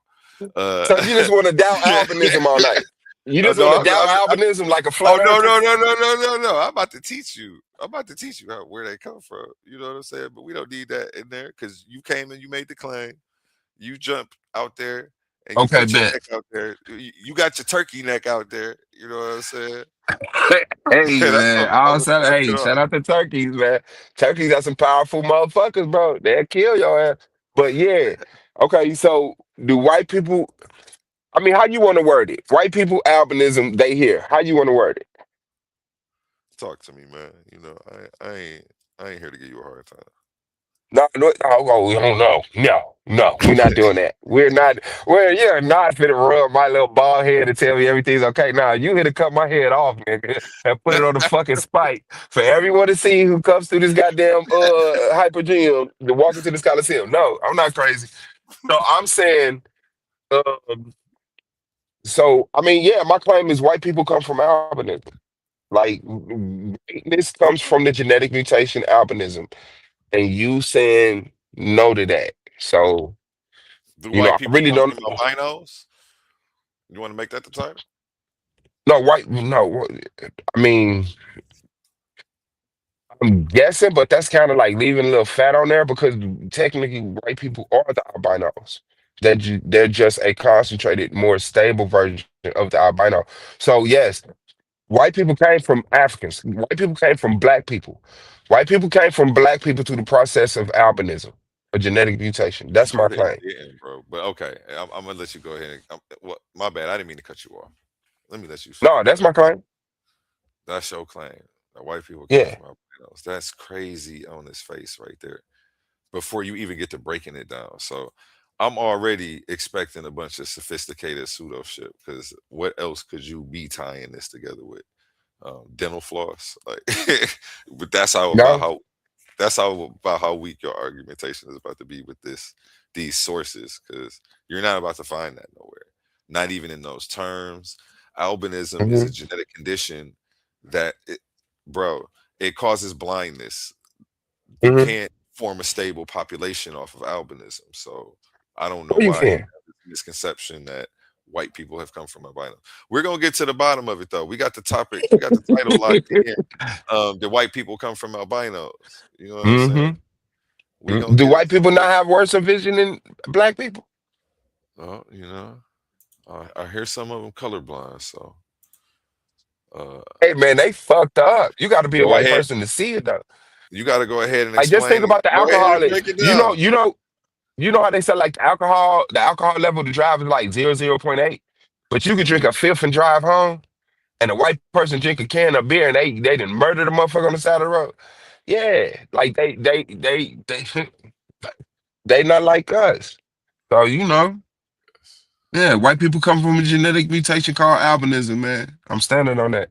Uh, So you just want to doubt albinism all night. You just want no, to doubt albinism like a oh flat no, earther. no, no, no, no, no, no! I'm about to teach you. I'm about to teach you where they come from. You know what I'm saying? But we don't need that in there because you came and you made the claim. You jumped out there and you Okay, put your bet. neck out there. You got your turkey neck out there. You know what I'm saying? Hey That's man, what I'm all gonna shout, start hey, it shout off. out to turkeys, man. Turkeys got some powerful motherfuckers, bro. They'll kill your ass. But yeah, okay. So do white people? I mean, how you want to word it? White people albinism, they here. How you want to word it? Talk to me, man. You know, I ain't here to give you a hard time. No, no, oh, oh, no, no, no. We're not doing that. We're not. Well, you're not finna rub my little bald head and tell me everything's okay. Now you here to cut my head off, nigga, and put it on the fucking spike for everyone to see who comes through this goddamn hyper gym to walk into this coliseum. No, I'm not crazy. So I'm saying, um, so I mean, yeah, my claim is white people come from albinism. Like this comes from the genetic mutation albinism, and you saying no to that. So. Do You know, white I people really come don't. from albinos? You want to make that the title? No, white. No, I mean, I'm guessing, but that's kind of like leaving a little fat on there because technically, white people are the albinos. They're just a concentrated, more stable version of the albino. So yes, white people came from Africans. White people came from black people. White people came from black people through the process of albinism, a genetic mutation. That's No, my they claim. didn't, bro. But okay, I'm gonna let you go ahead. Well, my bad. I didn't mean to cut you off. Let me let you No, that's finish. my claim. That's your claim. That white people came Yeah. from albinos. That's crazy on his face right there. Before you even get to breaking it down, so I'm already expecting a bunch of sophisticated pseudo shit. Because what else could you be tying this together with? Dental floss, like, but No. that's how about how weak your argumentation is about to be with these sources, because you're not about to find that nowhere, not even in those terms. Albinism is a Hmm. genetic condition that bro, it causes blindness. You Hmm. can't form a stable population off of albinism. So I don't know No, you why you can. have this misconception that white people have come from albino. We're gonna get to the bottom of it though. We got the topic, we got the title locked in. The white people come from albinos. You know what I'm saying? Hmm. We gonna Do get white into people not it. have worse vision than black people? Well, I hear some of them colorblind, so uh, Hey man, they fucked up. You got to be a go white ahead. person to see it though. You got to go ahead and Like just explain think it. about the Go ahead alcohol. and break it You know, down. you know, you know how they say like the alcohol level to drive is like 0.8, but you could drink Hmm. a fifth and drive home, and a white person drink a can of beer and they didn't murder the motherfucker on the side of the road. Yeah, like they they not like us. So you know, yeah, white people come from a genetic mutation called albinism, man. I'm standing on that.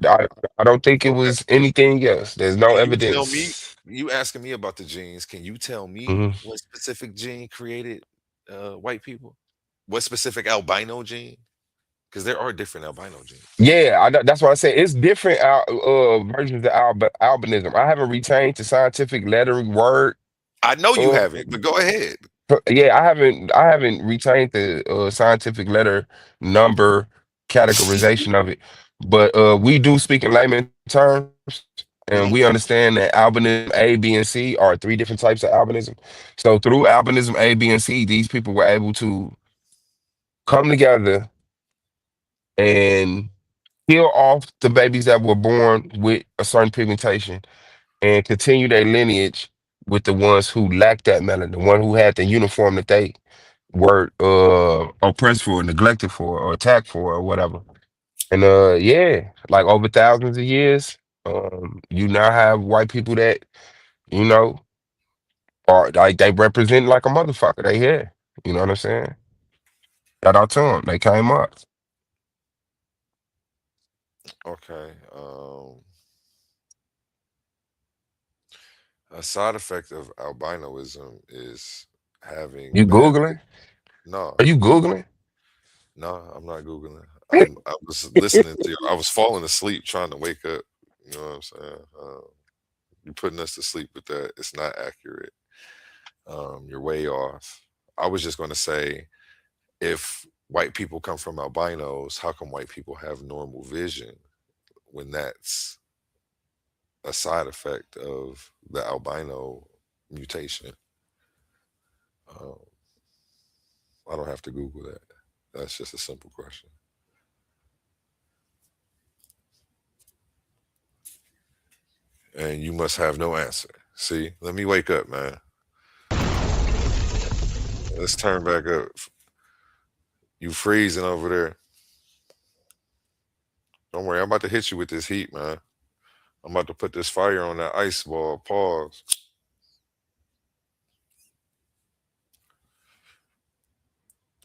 I, I don't think it Okay. was anything else. There's no Can you tell me? evidence. You asking me about the genes? Can you tell me Mhm. what specific gene created white people? What specific albino gene? Because there are different albino genes. Yeah, that's why I say it's different versions of albinism. I haven't retained the scientific lettering word. I know you Uh, haven't, but go ahead. yeah, I haven't retained the scientific letter number categorization of it. But we do speak in layman terms, and we Hmm. understand that albinism A, B, and C are three different types of albinism. So through albinism A, B, and C, these people were able to come together and kill off the babies that were born with a certain pigmentation and continue their lineage with the ones who lacked that melanin, the one who had the uniform that they were oppressed for, neglected for, or attacked for, or whatever. And yeah, like over thousands of years, you now have white people that, you know, are like they represent like a motherfucker. They here. You know what I'm saying? Shout out to them. They came up. Okay. A side effect of albinoism is having You bad. Googling? No, Are you Googling? no, I'm not googling. I was listening to you. I was falling asleep trying to wake up. You know what I'm saying? You're putting us to sleep with that. It's not accurate. You're way off. I was just going to say, if white people come from albinos, how come white people have normal vision when that's a side effect of the albino mutation? Um, I don't have to Google that. That's just a simple question. And you must have no answer. See, let me wake up, man. Let's turn back up. You freezing over there. Don't worry, I'm about to hit you with this heat, man. I'm about to put this fire on that ice ball. Pause.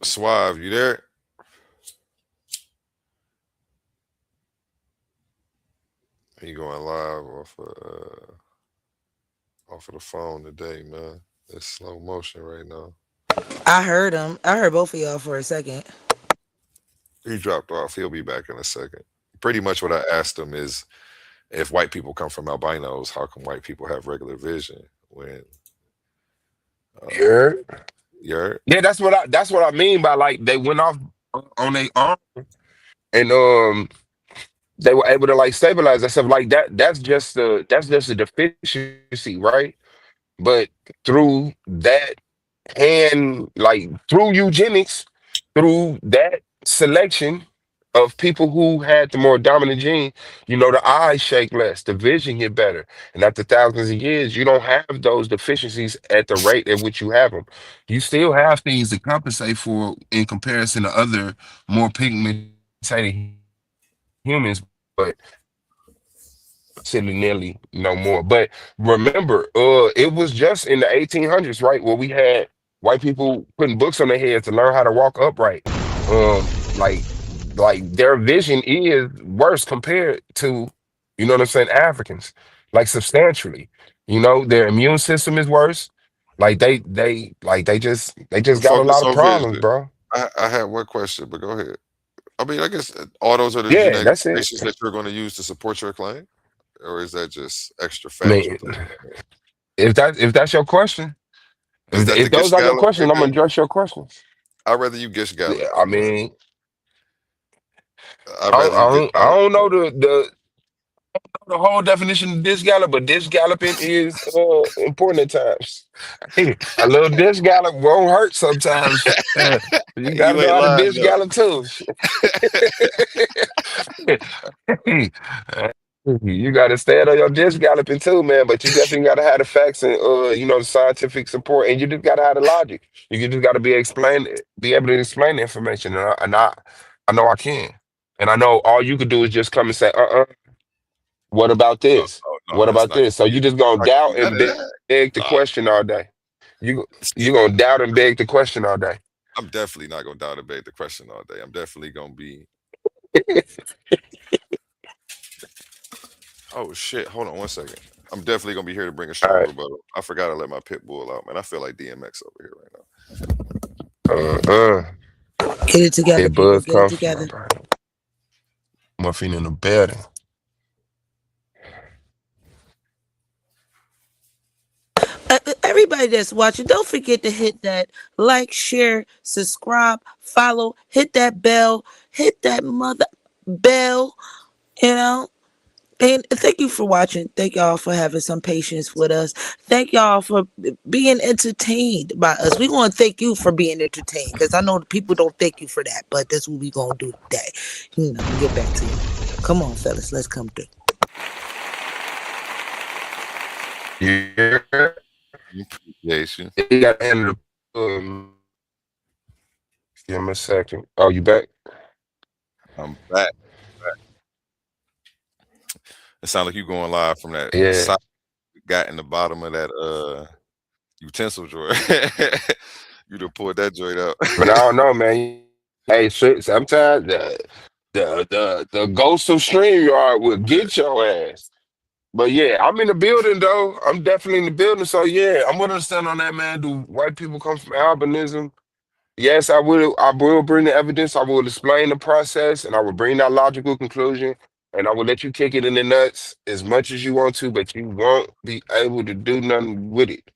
Suave, you there? He going live off of the phone today, man. It's slow motion right now. I heard him. I heard both of y'all for a second. He dropped off. He'll be back in a second. Pretty much what I asked him is, if white people come from albinos, how come white people have regular vision when uh Yeah. you're Yeah, that's what I mean by like they went off on their arm and they were able to like stabilize themselves like that. That's just a deficiency, right? But through that and like through eugenics, through that selection of people who had the more dominant gene, the eyes shake less, the vision get better. And after thousands of years, you don't have those deficiencies at the rate at which you have them. You still have things to compensate for in comparison to other more pigmented humans, but silly nilly no more. But remember, it was just in the 1800s, right, where we had white people putting books on their heads to learn how to walk upright. Like their vision is worse compared to, what I'm saying, Africans, like substantially. Their immune system is worse. Like they just got a focus lot of on problems, vision? bro. I had one question, but go ahead. I mean, I guess all those are the Yeah, genetic that's it. mutations that you're going to use to support your claim, or is that just extra I facts mean, within it? if that's your question, Is if that the if Gish those are your Gallop questions, right I'm gonna there? address your questions. I'd rather you Gish Yeah, Gallop I though, man. mean, I'd I, rather you I Gish don't, I Gallop don't know though. the The whole definition of disc gallop, but disc galloping is important at times. Hey, a little disc gallop won't hurt sometimes. You got to You know ain't how to lying disc though. gallop too. You got to stand on your disc galloping too, man. But you definitely got to have the facts and the scientific support, and you just got to have the logic. You just got to be able to explain the information, I know I can, and I know all you could do is just come and say, what about Oh, this? oh no, What that's about not this? gonna So be you just gonna not gonna doubt be none and of that. beg the Nah, question all day. You see, gonna doubt and beg the question all day. I'm definitely not gonna doubt debate the question all day. I'm definitely gonna be. Oh shit! Hold on one second. I'm definitely gonna be here to bring a All strong right. rebuttal. I forgot to let my pit bull out, man. I feel like DMX over here right now. Uh-uh. Get it together, It people. buzz Get it come from my together. brain. Morphine in the building. Everybody that's watching, don't forget to hit that like, share, subscribe, follow, hit that bell, hit that mother bell, you know. And thank you for watching. Thank y'all for having some patience with us. Thank y'all for being entertained by us. We want to thank you for being entertained because I know the people don't thank you for that, but that's what we gonna do today. Get back to y'all. Come on, fellas, let's come through. Yeah. Appreciation. You got to handle the give him a second. Oh, you back? I'm back. It sounds like you going live from that Yeah. side got in the bottom of that utensil drawer. You done pulled that joint out. But I don't know, man. Hey, shit, sometimes the ghost of StreamYard will get your ass. But yeah, I'm in the building though. I'm definitely in the building. So yeah, I'm gonna stand on that, man. Do white people come from albinism? Yes, I will. I will bring the evidence. I will explain the process, and I will bring that logical conclusion. And I will let you kick it in the nuts as much as you want to, but you won't be able to do nothing with it.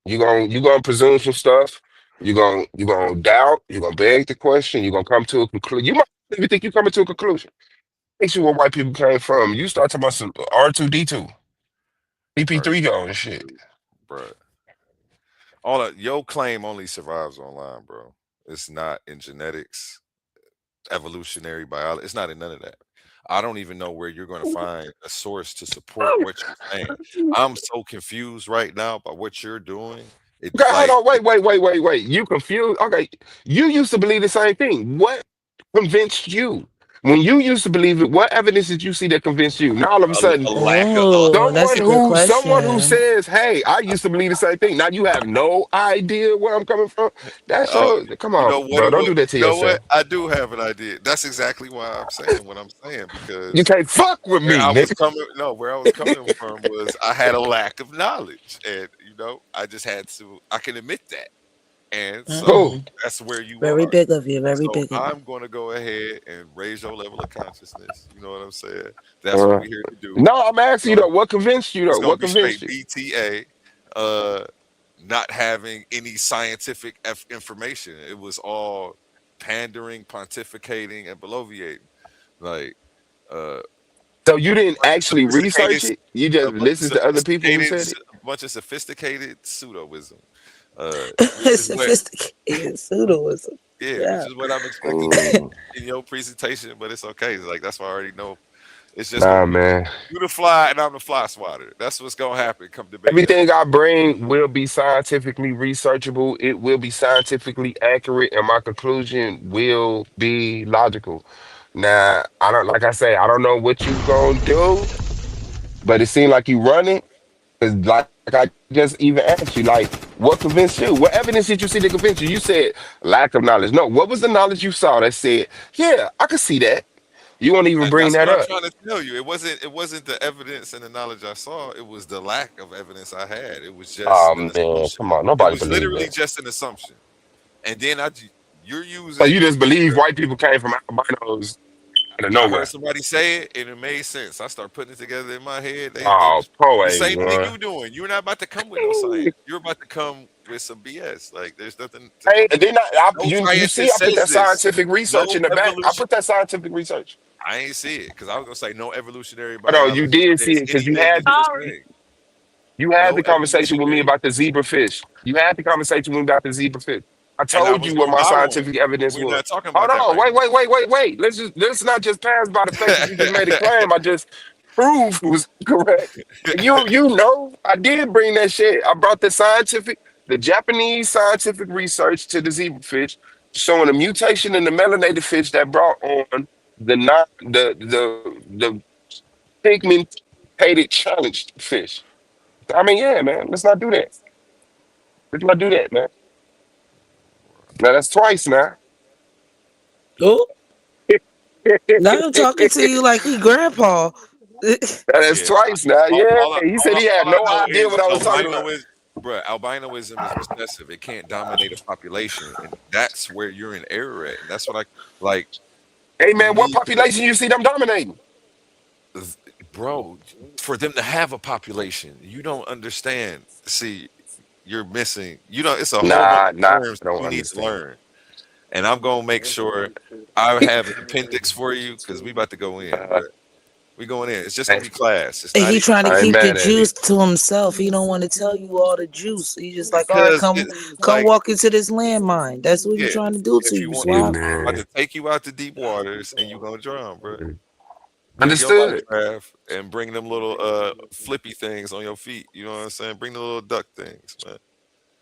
You gonna presume some stuff. You gonna doubt. You're gonna beg the question. You're gonna come to a conclusion. You might even think you're coming to a conclusion. Ask you where white people came from. You start talking about some R2D2, Or CP3 and shit. bro. All that your claim only survives online, bro. It's not in genetics, evolutionary biology. It's not in none of that. I don't even know where you're going to find a source to support what you're saying. I'm so confused right now by what you're doing. It Okay, hold like on. Wait. You confused? Okay, you used to believe the same thing. What convinced you? When you used to believe it, what evidence did you see that convinced you? Now all of a sudden, a lack of Oh, that's a good someone who question. says, "Hey, I used to believe the same thing." Now you have no idea where I'm coming from. That's oh, your. Come you on, know what bro. it Don't was. do that to You know what? yourself. I do have an idea. That's exactly why I'm saying what I'm saying You because can't fuck with where me, I was nigga. coming no, where I was coming from was I had a lack of knowledge, and I just had to. I can admit that, and Who? so that's where you Very are. big of you. Very So big of you. I'm going to go ahead and raise your level of consciousness. You know what I'm saying? That's what Uh, we're here to do. no, I'm It's asking you gonna though. What convinced you it's though? gonna What be convinced straight you? BTA. Uh, not having any scientific information. It was all pandering, pontificating, and bloviating. Like uh, So you didn't actually research sophisticated, it. You just a bunch of listened to other people who said it. sophisticated pseudoism, which is what, Sophisticated pseudoism. yeah, which Yeah. is what I'm expecting Mm, in your presentation. But it's okay. It's like that's why I already know. It's just gonna nah, be man. you the fly and I'm the fly swatter. That's what's gonna happen. Come debate day. Everything I bring will be scientifically researchable. It will be scientifically accurate, and my conclusion will be logical. Now, I don't like I say, I don't know what you gonna do, but it seemed like you running. Cause like I just even asked you, like, what convinced you? What evidence did you see that convinced you? You said lack of knowledge. No, what was the knowledge you saw that said, yeah, I could see that. You won't even And bring that's what that I'm up. trying to tell you. It wasn't the evidence and the knowledge I saw. It was the lack of evidence I had. It was just Oh an man, assumption. come on, It nobody was believe literally that. just an assumption. And then you're So you using just believe white people came from albinos out of I heard nowhere. somebody say it and it made sense. I start putting it together in my head. They Oh, was pro the same thing A1. you doing. You're not about to come with no science. You're about to come with some BS. Like there's nothing to Hey, come and with. then No you see, scientist I put says that this. scientific No research in the back. I evolution. put that scientific research. I ain't see it because I was gonna say no evolutionary Hold on, you biologist did see says it because anything to do with Sorry. snakes. you had No the conversation with me evolutionary, about the zebrafish. You had the conversation with me about the zebrafish. I and I told was you what gonna my buy one. scientific evidence We're was. not talking Hold about that on, right now. wait. Let's not just pass by the fact that you just made a claim. I just proved was correct. You know, I did bring that shit. I brought the Japanese scientific research to the zebrafish, showing a mutation in the melanated fish that brought on the non the pigmented challenged fish. I mean, yeah, man. Let's not do that. Let's not do that, man. Now that's twice now. Oh, now I'm talking to you like he grandpa. That's Yeah, twice now. Yeah. He said he had all I no know idea is what I was talking about. bruh, albinoism is recessive. It can't dominate a population, and that's where you're in error at. And that's what I like. Hey You man, what need to, population you see them dominating? th- bro, for them to have a population. You don't understand. See, you're missing. You know, it's a whole bunch of Nah, terms I don't you need to understand. learn, and I'm gonna make sure I have an appendix for you because we about to go in, Uh, bro. We going in. It's just hey, gonna be class. It's And not he even trying to I ain't keep the mad at it. juice to himself. He don't want to tell you all the juice. He just like, all right, because it's come like, walk into this landmine. That's what he yeah. trying to do to If you you, want, Hey Swab. I'm about to man. take you out to deep waters, and you gonna drown, bro. Bring your life Understood. raft and bring them little flippy things on your feet. You know what I'm saying? Bring the little duck things, man.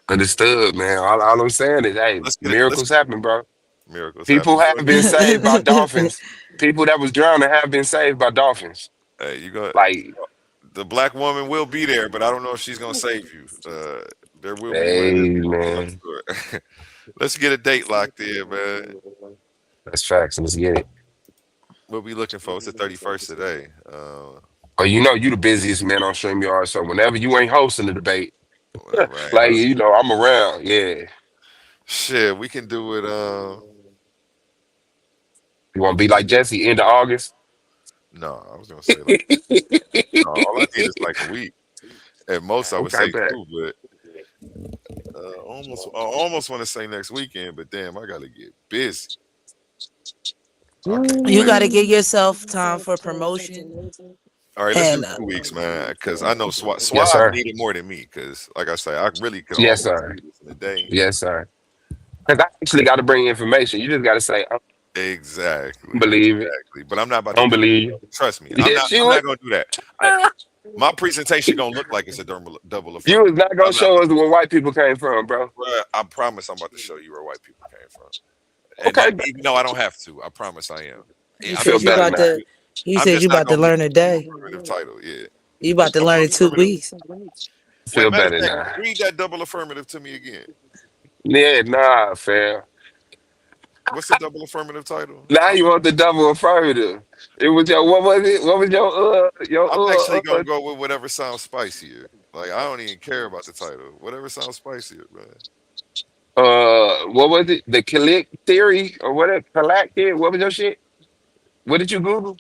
Understood, man. All I'm saying is, hey, Let's get it. Let's miracles happen, bro. miracles happen. People You have gonna been get saved by dolphins. People that was drowning have been saved by dolphins. hey, you got Like, the black woman will be there, but I don't know if she's gonna save you. There will be hey, land. I'm man. sure. Let's get a date locked in, man. That's facts. Let's get it. What we looking for? It's the 31st today. Oh, you know, you the busiest man on StreamYard. So whenever you ain't hosting the debate, Whatever. I ain't like, hosting. you know, I'm around. Yeah. Shit, we can do it. You want to We be can like do. Jesse, end of August? No, I was gonna say like no. All I need is like a week. At most, I would Okay, say bet. two, but I almost want to say next weekend. But damn, I gotta get busy. I can't You wait. got to give yourself time for promotion. All right, let's do And 2 weeks, man. Because I know Yes, Suave sir. needed more than me. Because like I say, I really could Yes, almost sir. do this in a day. Yes, sir. Because I actually got to bring information. You just got to say, I Exactly, don't believe it. exactly. But I'm not about I to don't do that. believe Bro. you. Trust me, I'm not. Yes, you I'm would. not gonna do that. I, my presentation gonna look like it's a double You was affirmative. not I'm gonna not show about us to do where that. white people came from, bro. Bruh, I promise I'm about to show you where white people came from. And Okay, that, bet. even though I don't have to, I promise I am. you Yeah, I I'm feel said just you not better about gonna now. to. do. You I'm said just you not about to gonna do learn the a double day. affirmative title. Yeah, You what's about to double learn in two affirmative? weeks. I Wait, feel matter of better fact, now. read that double affirmative to me again. Yeah, nah, fam. What's the double affirmative title? Now you want the double affirmative. It was your what was it? What was I'm actually gonna go with whatever sounds spicier. Like I don't even care about the title. Whatever sounds spicier, man. what was it? The Killick theory or whatever? Kalak theory? What was your shit? What did you Google?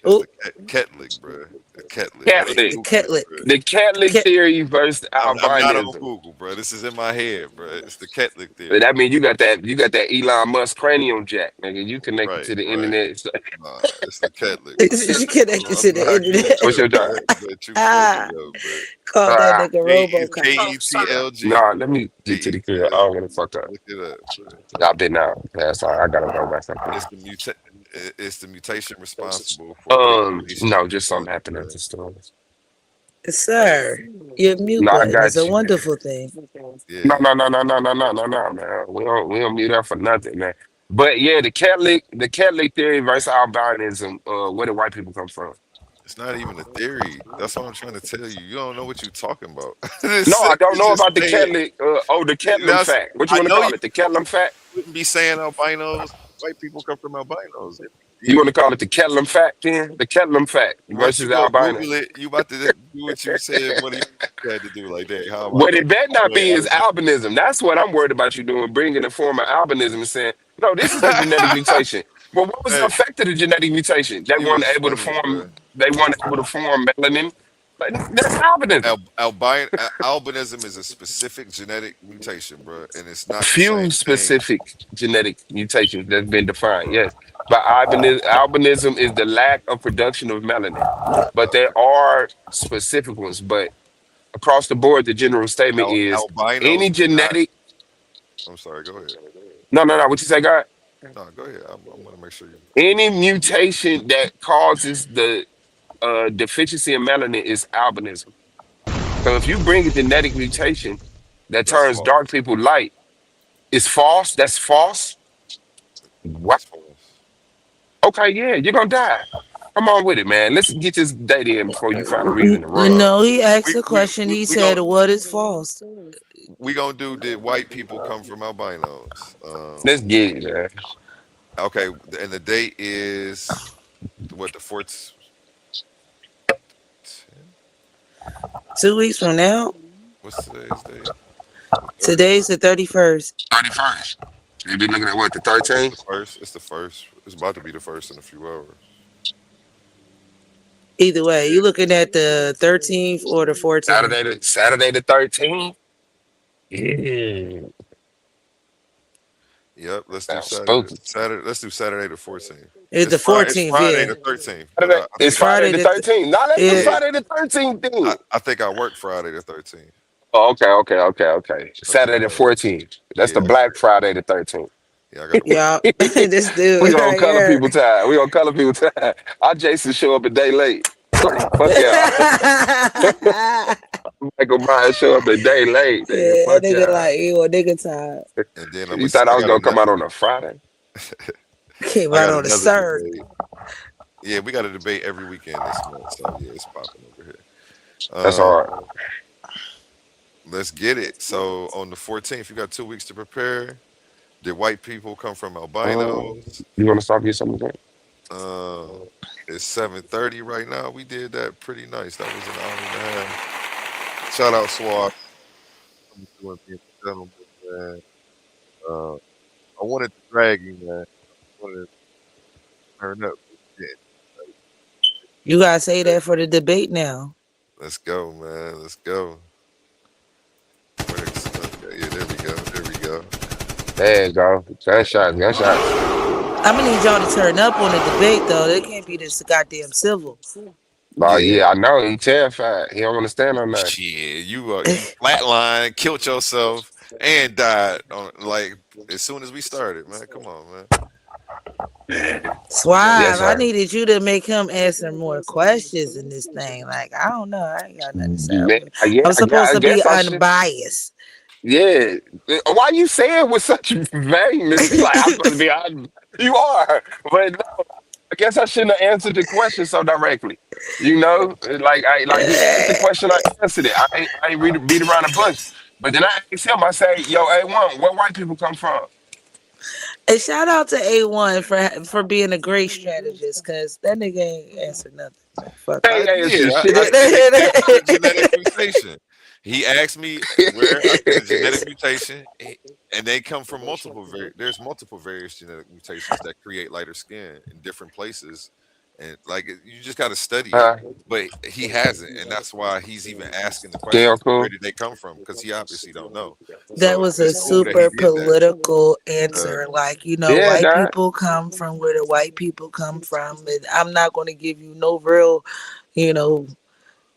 It's Oh, the Ketlik, bro. The Ketlik. I ain't Catholic. the googling it, ketlet. bro. The Catholic Ket, theory versus I'm not on albinism. Google, bro. This is in my head, bro. It's the Ketlik But theory. that means you got that Elon Musk cranium jack, nigga. You connected Right, to the right. internet. So, Nah, it's the Ketlik, bro. you connected to I'm the not getting internet. what's your tripped, job? bro. But you funny, Ah, yo, bro. called that Ah, nigga RoboCop. KETLG. nah, let me get to the crib. I don't want to fuck up. Look it up, bro. I've been out. That's all. I gotta go back something. It's the it's the mutation responsible for pigmentation No, in the just something cornea, happened at bro. the store. Hey, Sir, your mute No, I button is a got you. wonderful thing. No, yeah. no, no, no, no, no, no, no, no, man. We don't mute up for nothing, man. But yeah, the Catholic theory versus albinism. Where do white people come from? It's not even a theory. That's what I'm trying to tell you. You don't know what you're talking about. No, I don't It's know just about the saying. Catholic. The Catlin That's fact. What you I want to know you call it? The Catlin fact? wouldn't be saying albinos. White people come from albinos. You You, want to call it the Catlin fact, then? The Catlin fact once you versus go albino. Google it, you about to do what you said. What you had to do, like that? How am I What going it better not to be is avoid albinism. That's what I'm worried about you doing, bringing the form of albinism and saying, no, this is a genetic albinism? mutation. Well, what was the Hey, effect of the genetic mutation? They you weren't was able to funny, form. bro. They weren't able to form melanin. Like, that's albinism. Albinism is a specific genetic mutation, bro, and it's A not the same few thing. specific genetic mutations that's been defined. Yes. But albinism is the lack of production of melanin. But there are specific ones. But across the board, the general statement is Albinos any do not. genetic. I'm sorry. Go ahead. No, no, no. What you say, God? No, go ahead. I'm gonna make sure you. Any mutation that causes the deficiency in melanin is albinism. So if you bring a genetic mutation that That's turns dark false. people light, it's false. That's false. What? That's false. Okay, yeah, you're gonna die. Come on with it, man. Let's get this data in before you find a reason to run. No, he asked We a we question. we, He we said, gonna "What is false?" we gonna do, did white people come from albinos? Let's get it, man. Okay, and the date is what, the fourth. 2 weeks from now. What's today's date? The 30th. Today's the 31st. 31st. You be looking at what, the It's the 13th? first. It's the first. It's about to be the first in a few hours. Either way, you looking at the 13th or the 14th. Saturday the 13th? Yeah. Yep. Let's do Sounds Saturday. spooky. Saturday. Let's do Saturday the 14th. It's the It's 14th, Friday yeah. the 13th, but Saturday, I it's think I Friday Friday the the 13th. Now let's do yeah. yeah Friday the 13th then. I think I work Friday the 13th. Oh, okay. I think Saturday the 14th. That's the yeah Black Friday the 13th. yeah I got to work. Y'all, this We dude gonna right color here. people time. We gonna color people time. Our Jason show up a day late. Fuck yeah. Michael Myers show up a day late. Nigga. Yeah, Fuck nigga yeah. like you a nigga time. And then You thought I I was got gonna come another out on a Friday? Came I out got on the another third. debate. Yeah, we got a debate every weekend this month. So yeah, it's popping over here. That's hard. Let's get it. So on the 14th, you got 2 weeks to prepare. Did white people come from albinos? You wanna stop get something to drink? Uh, it's 7:30 right now. We did that pretty nice. That was an hour and a half. Shout out Suave. Being a gentleman, man. Uh, I wanted to drag you, man. I wanted to turn up. Yeah, You gotta say that for the debate now. let's go, man. Let's go. Okay, yeah, there we go. There we go. There you go. Gunshots. I'm gonna need y'all to turn up on the debate though. They can't be this goddamn civil. Oh Yeah. yeah, I know. He terrified. He don't want to stand on that. Shit, you flatlined, killed yourself, and died on like as soon as we started, man. Come on, man. We got Yes, Suave, I sir. needed you to make him answer more questions in this thing. Like, I don't know. I ain't got nothing to say. Man, yeah, I'm supposed I to be guess I should. unbiased. Yeah. Why you say it with such vagueness? You like I'm supposed to be honest. You are, but no, I guess I shouldn't have answered the question so directly. You know, like he asked the question, I answered it. I ain't beat around the bush. But then I asked him, I say, yo, A1, where white people come from? And shout out to A1 for being a great strategist, cause that nigga ain't answered nothing. Man. Fuck Hey, I him. hey, did. I shit. said they came from a genetic mutation. He asked me where. I said a genetic mutation, and they come from there's multiple various genetic mutations that create lighter skin in different places, and you just got to study it. uh, But he hasn't, and that's why he's even asking the Gail questions. Where cool. did they come from? Because he obviously don't know. That So was a it's cool that he super did that. political Uh, answer. Like, Yeah, white dog. people come from where the white people come from. And I'm not going to give you no real, you know,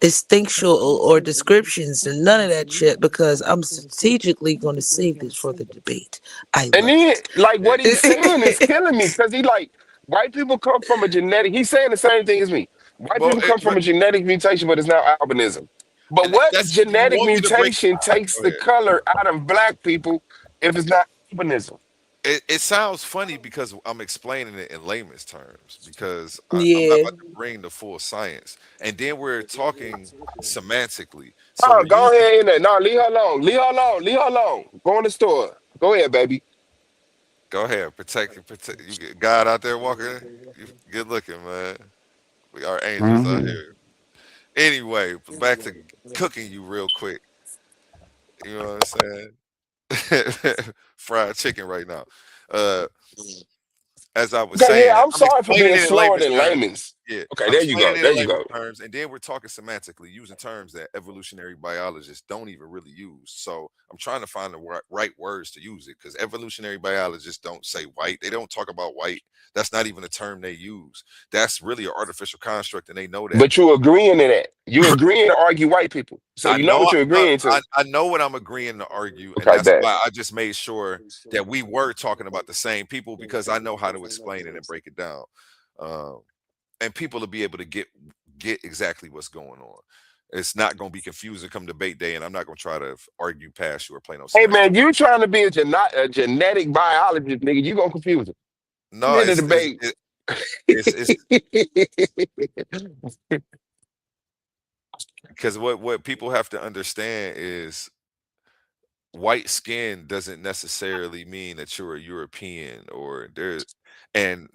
instinctual or descriptions and none of that shit because I'm strategically going to save this for the debate. I And love then, like, what he's saying is it. killing me because he like white people come from a genetic. He's saying the same thing as me. White well, people come from but a genetic mutation, but it's now albinism. But and what that's you genetic want me to break. mutation takes Go the ahead. color out of black people if it's not albinism? It sounds funny because I'm explaining it in layman's terms because I'm not Yeah. about to bring the full science, and then we're talking semantically. So Oh, we're go using. ahead in there. No, leave her alone. Leave her alone. Leave her alone. Go in the store. Go ahead, baby. Go ahead, protect. You get God out there walking. Good looking, man. We are angels out Mhm. here. Anyway, back to cooking you real quick. You know what I'm saying? Fried chicken right now. Uh, as I was Okay, yeah, saying, I'm I'm sorry for explaining being it in slower layman's than terms. layman's. Yeah, Okay, I'm there you explaining go. it There in you layman's go. terms, and then we're talking semantically, using terms that evolutionary biologists don't even really use. So I'm trying to find the right words to use it, because evolutionary biologists don't say white. They don't talk about white. That's not even a term they use. That's really an artificial construct, and they know that. But you agreeing to that. You agreeing to argue white people. So I you know know, what you're no, agreeing to. I know what I'm agreeing to argue, and Okay, that's bet. why I just made sure that we were talking about the same people, because I know how to explain it and break it down, um, and people will be able to get exactly what's going on. It's not going to be confusing come debate day, and I'm not going to try to argue past you or play no Hey semantics. man, you trying to be a genetic biologist, nigga, you gonna confuse it. I'm No, here to debate. it's because what people have to understand is white skin doesn't necessarily mean that you're a European or there, and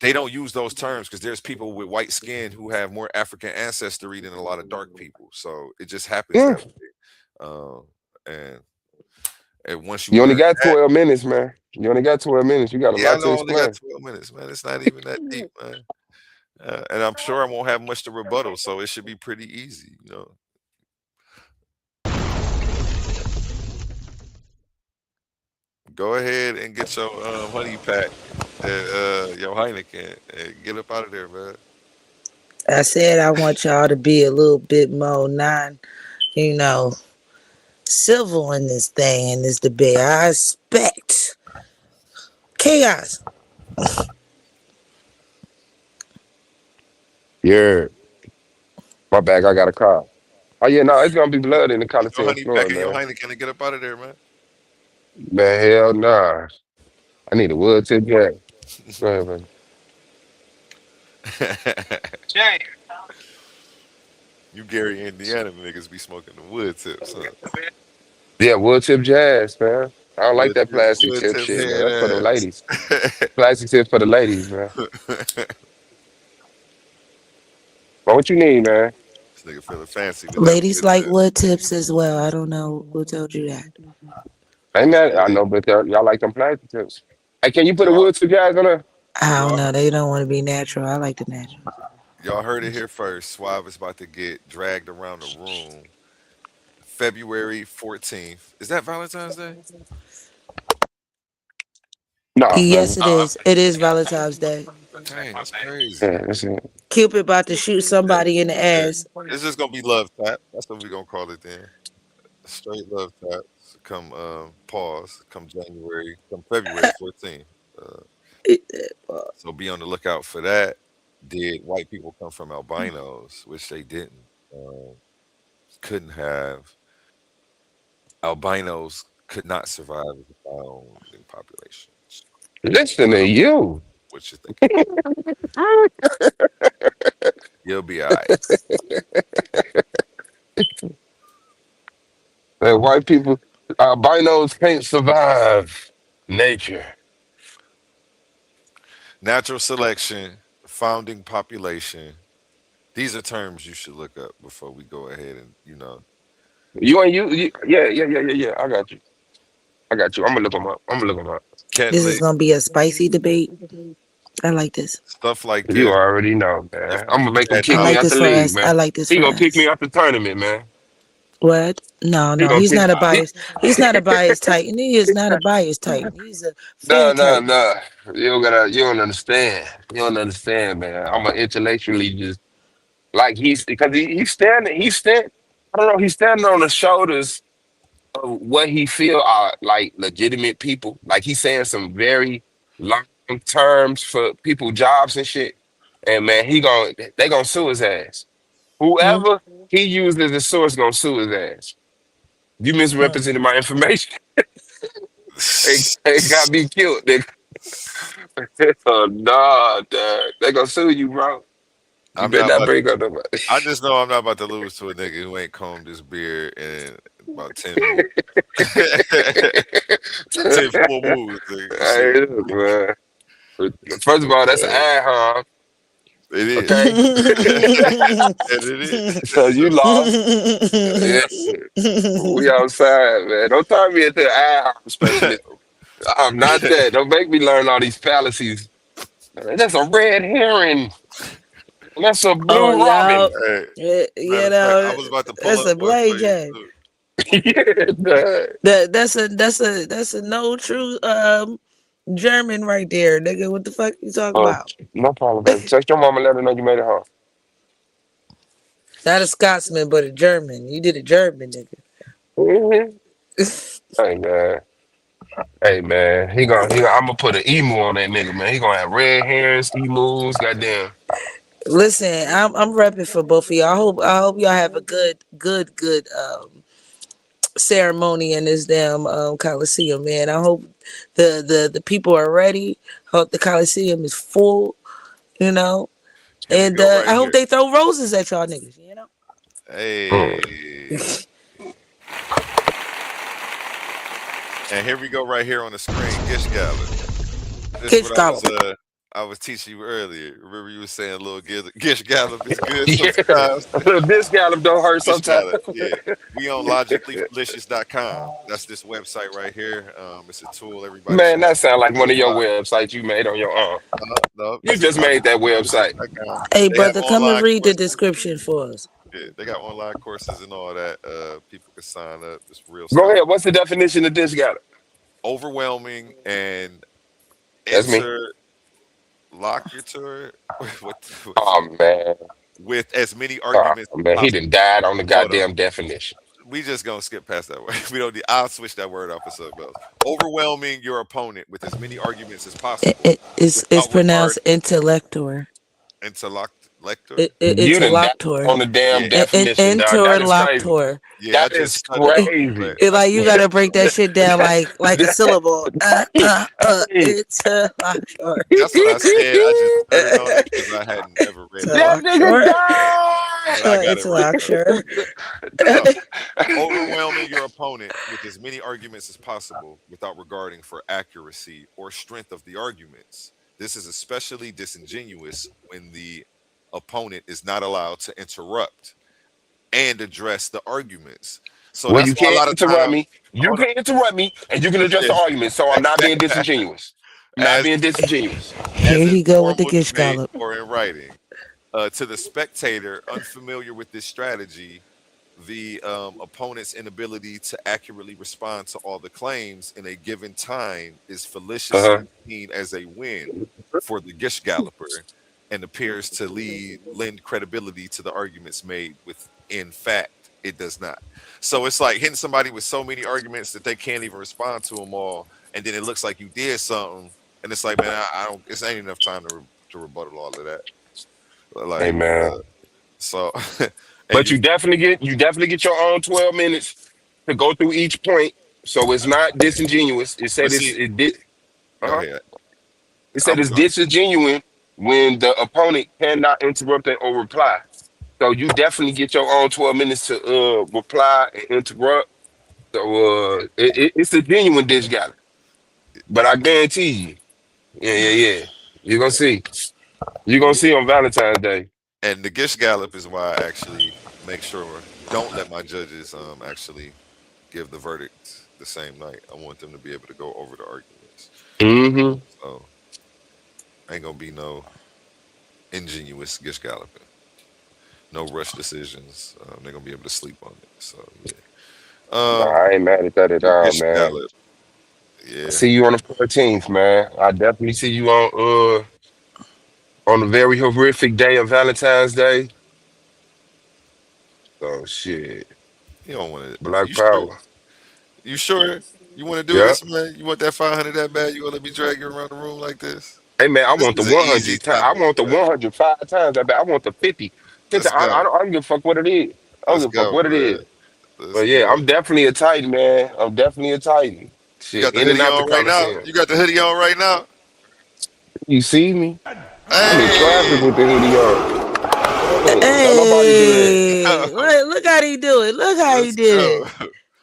they don't use those terms because there's people with white skin who have more African ancestry than a lot of dark people. So it just happens that Mm, way. And once you you only learn got that, 12 minutes, man. You only got 12 minutes. You got a yeah, I lot to know I only got explain. 12 minutes, man. It's not even that deep, man. And I'm sure I won't have much to rebuttal, so it should be pretty easy, you know. Go ahead and get your honey pack, your Heineken, and get up out of there, man. I said I want y'all to be a little bit more you know, civil in this thing, in this debate. I expect chaos. Yeah, my bag. I got a car. Oh yeah, no, it's gonna be blood in the Get your Coliseum honey pack floor, and your man. Heineken and get up out of there, man. Man, hell nah. I need a wood tip jack. Go ahead, man. You Gary, Indiana niggas be smoking the wood tips, huh? Yeah, wood tip jazz, man. I don't like that plastic Wood tip tip shit, man. head That's for the ass. ladies. Plastic tip for the ladies, man. This But what you need, man? nigga feeling fancy with that Ladies wood like tip. wood tips as well. I don't know who told you that. Ain't that I Yeah, know, but y'all like them plastic tips. Hey, can you put a y'all, wood tip jazz on there? I don't y'all, know. They don't want to be natural. I like the natural. y'all heard it here first. Suave is about to get dragged around the room. February 14th. Is that Valentine's Day? No, Yes, man. it is. It is Valentine's Day. Dang, that's crazy. Yeah, that's it. Cupid about to shoot Yeah, somebody in the yeah. ass. It's just gonna be love tap. That's what we gonna call it then. Straight love taps. Come pause. Come February 14th. Uh, so be on the lookout for that. Did white people come from albinos, which they didn't? Couldn't have. Albinos could not survive as a founding population. Listen to you. What you thinking? You'll be all right. That white people, albinos can't survive nature. Natural selection, founding population. These are terms you should look up before we go ahead and You ain't you, yeah, yeah, yeah, yeah, yeah. I got you. I got you. I'm gonna look them up. I'm gonna look them up. This is Catholic gonna be a spicy debate. I like this. stuff like You this. already know, If man. I'm you gonna make him had I kick me like out this the knowledge, for league, us. I man. like this He for gonna kick me us. out the tournament, man. What? No, He no, gonna he's kick. not a bias. He's not a bias titan. He is not a bias titan. He's a fair No, no, titan. no. You don't gotta. You don't understand. You don't understand, man. I'm gonna intellectually just like because he's standing. He's stand. I don't know. He's standing on the shoulders of what he feel are like legitimate people. Like he's saying some very long terms for people jobs and shit. And man, they gonna sue his ass. Hmm? Whoever he used as a source gonna sue his ass. You Hmm. misrepresented my information. It got me killed. They, oh, nah, dog. They gonna sue you, bro. You I'm better not not about. bring up nobody. I just know I'm not about to lose to a nigga who ain't combed his beard in about 10 moves. 10 full moves. Nigga. Hey, Shit. look, man. First of all, that's an ad harm. It is. Okay, And it is. so you So, lost. Yeah, we outside, man. Don't turn me into an ad harm specialist. I'm not that. Don't make me learn all these fallacies. That's a red herring. That's a Oh, blue robin. y'all. Hey, matter You of fact, I know, was about to pull that's up a one for Blade you Jack. too. Yeah, man. That's a no true German right there, nigga. What the fuck you talking Uh, about? no problem, baby. Text your mama, let her know you made it home. Not a Scotsman, but a German. You did a German, Hmm. nigga. Hey man, I'm gonna put an emu on that nigga, man. He gonna have red hairs, emus, goddamn. Listen, I'm repping for both of y'all. I hope y'all have a good ceremony in this damn Coliseum, man. I hope the people are ready. Hope the Coliseum is full, you know. Here we And go right I hope here. they throw roses at y'all niggas, you know. Mm. Hey, and here we go right here on the screen. Gish Gallop. This is Kids what Golem. I was teaching you earlier. Remember you were saying little Gish Gallop is good Yeah, sometimes. this gallop don't hurt Gish sometimes. Gallop, yeah. We on logicallyfelicious.com. That's this website right here. It's a tool everybody Man, should that sound like have to one of your utilize. websites you made on your own. No, You this is just made that website. logicallyfelicious.com. Hey, They have brother, come and online read the courses. description for us. Yeah, they got online courses and all that. People can sign up. It's real Go stuff. ahead. What's the definition of this gallop? Overwhelming and That's me. interlocutor what Oh man. with as many Oh arguments as man, he done possible. died on the Hold on. goddamn definition. We just gonna skip past that word. We don't need. I'll switch that word out for something else. Overwhelming your opponent with as many arguments as possible It's without regard pronounced intellector. interlocutor. You done died Interlocutor. on the damn Yeah, definition, dog. That is crazy. Interlocutor. yeah. I That is just cut it off, but crazy. It's I like you switched gotta it break up. that shit down like a syllable. Hey, Interlocutor. That's what I said. I just stuttered on it because I hadn't ever read it that before. nigga Interlocutor. But I got it right though. Interlocutor. So overwhelming your opponent with as many arguments as possible without regarding for accuracy or strength of the arguments. This is especially disingenuous when the opponent is not allowed to interrupt and address the arguments. So Well, that's you why a can't lot of interrupt times, me. You hold can't interrupt me, and you can address the on, argument. So I'm not being disingenuous. I'm not as being disingenuous. Here as in he go with the formal gish debate gallop. or in writing. To the spectator unfamiliar with this strategy, the opponent's inability to accurately respond to all the claims in a given time is Uh-huh. felicitously seen as a win for the Gish Galloper and appears to lend credibility to the arguments made with in fact it does not. So it's like hitting somebody with so many arguments that they can't even respond to them all, and then it looks like you did something, and it's like, man, I don't. It's ain't enough time to rebuttal all of that. Hey Like, man. so, and But you definitely get your own 12 minutes to go through each point. So it's not disingenuous. It but said see, it did go uh-huh. ahead. It said I'm it's going. disingenuous when the opponent cannot interrupt it or reply. So you definitely get your own 12 minutes to reply and interrupt. So it's a genuine dish galley. But I guarantee you, yeah, yeah, yeah. You're gonna see. You're gonna see on Valentine's Day. And the Gish Gallop is why I actually make sure don't let my judges actually give the verdict the same night. I want them to be able to go over the arguments. Hmm. So ain't gonna be no ingenuous Gish Galloping, no rush decisions. They're gonna be able to sleep on it. So yeah. Nah, Um, I ain't mad at that at the all, Gish man. Gallop. I Yeah. see you on the 14th, man. I definitely see you on a very horrific day of Valentine's Day. Oh shit. You don't want to. Black You sure? Power. You sure you want to do Yeah. this, man? You want that 500 that bad? You want to let me drag you around the room like this? Hey man, I This want the is an easy 100 I topic, want the man. 105 times. I want the 50. 50. Let's go. I don't give a fuck what it is. I don't Let's give a fuck go, what it man. is. Let's But yeah, go. I'm definitely a Titan, man. I'm definitely a Titan. You Shit, got the in and hoodie out the on right now? Coliseum. You got the hoodie on right now? You see me? I'm in traffic Hey! with the hoodie on. Don't nobody do that. Hey, look how he do it. Look how he Let's did go. it.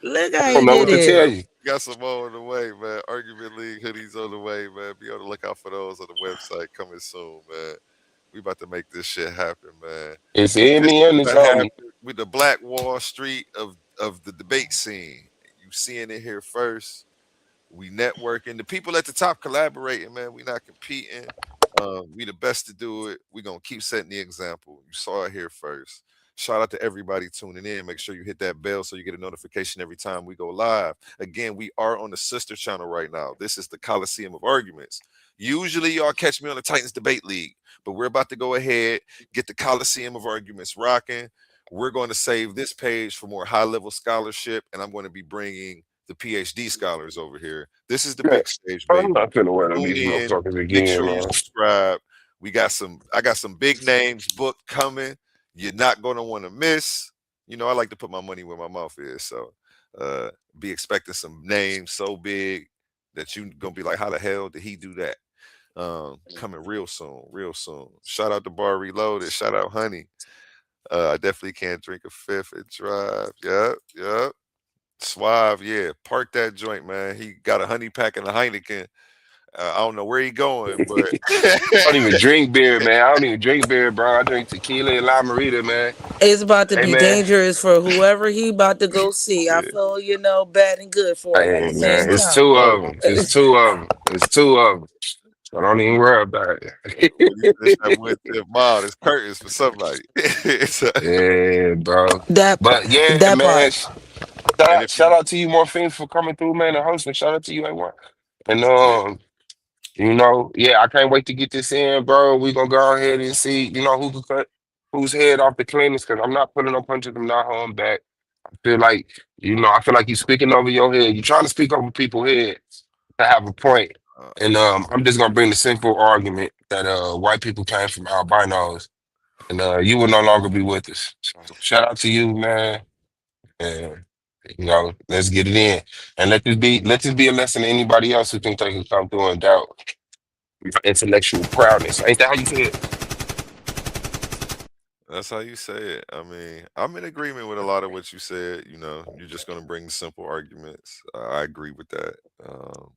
Look how I he don't know did what to it. tell you. We got some more on the way, man. Argument League hoodies on the way, man. Be on the lookout for those on the website coming soon, man. We about to make this shit happen, man. It's Cause in this me is and it's what on me. happened with the Black Wall Street of the debate scene. You seeing it here first. We networking. The people at the top collaborating, man. We not competing. We the best to do it. We gonna keep setting the example. You saw it here first. Shout out to everybody tuning in. Make sure you hit that bell so you get a notification every time we go live. Again, we are on the sister channel right now. This is the Coliseum of Arguments. Usually, y'all catch me on the Titans Debate League, but we're about to go ahead, get the Coliseum of Arguments rocking. We're going to save this page for more high level scholarship, and I'm going to be bringing the PhD scholars over here. This is the Man, big stage, I'm baby. not finna wear Tune these in. motherfuckers Make again, sure you man. subscribe. I got some big names booked coming. You're not gonna want to miss. You know, I like to put my money where my mouth is. So be expecting some names so big that you gonna be like, how the hell did he do that? Coming real soon, real soon. Shout out to Bar Reloaded. Shout out Honey. I definitely can't drink a fifth and drive. Yep, yep. Suave, yeah. Park that joint, man. He got a honey pack and a Heineken. I don't know where he going, but I don't even drink beer, man. I don't even drink beer, bro. I drink tequila and La Marita, man. It's about to Hey, be man. dangerous for whoever he about to go see. I yeah, feel, bad and good for him at the Hey, it's same man. It's slippery two time. of slope. them. It's two of them. It's two of them. So don't even worry about When you finish it. that one tip mile, it's curtains for somebody. Yeah, bro. That But yeah, that man. part. And if Shout you, out to you, Morphine, for coming through, man, and hosting. Shout out to you, A1. And yeah, yeah, I can't wait to get this in, bro. We gonna go ahead and see, who can cut whose head off the cleanest, because I'm not putting no punches. I'm not holding back. Feel like, I feel like you speaking over your head. You're trying to speak over people's head to have a point. uh, And I'm just gonna bring the simple argument that white people came from albinos, and you will no longer be with us. So shout out to you, man. And let's get it in. And let this be a lesson to anybody else who think they can come through and doubt your intellectual prowess. Ain't that how you say it? that's how you say it. I mean, I'm in agreement with a lot of what you said. You know, you're just gonna bring simple arguments. I agree with that. Um,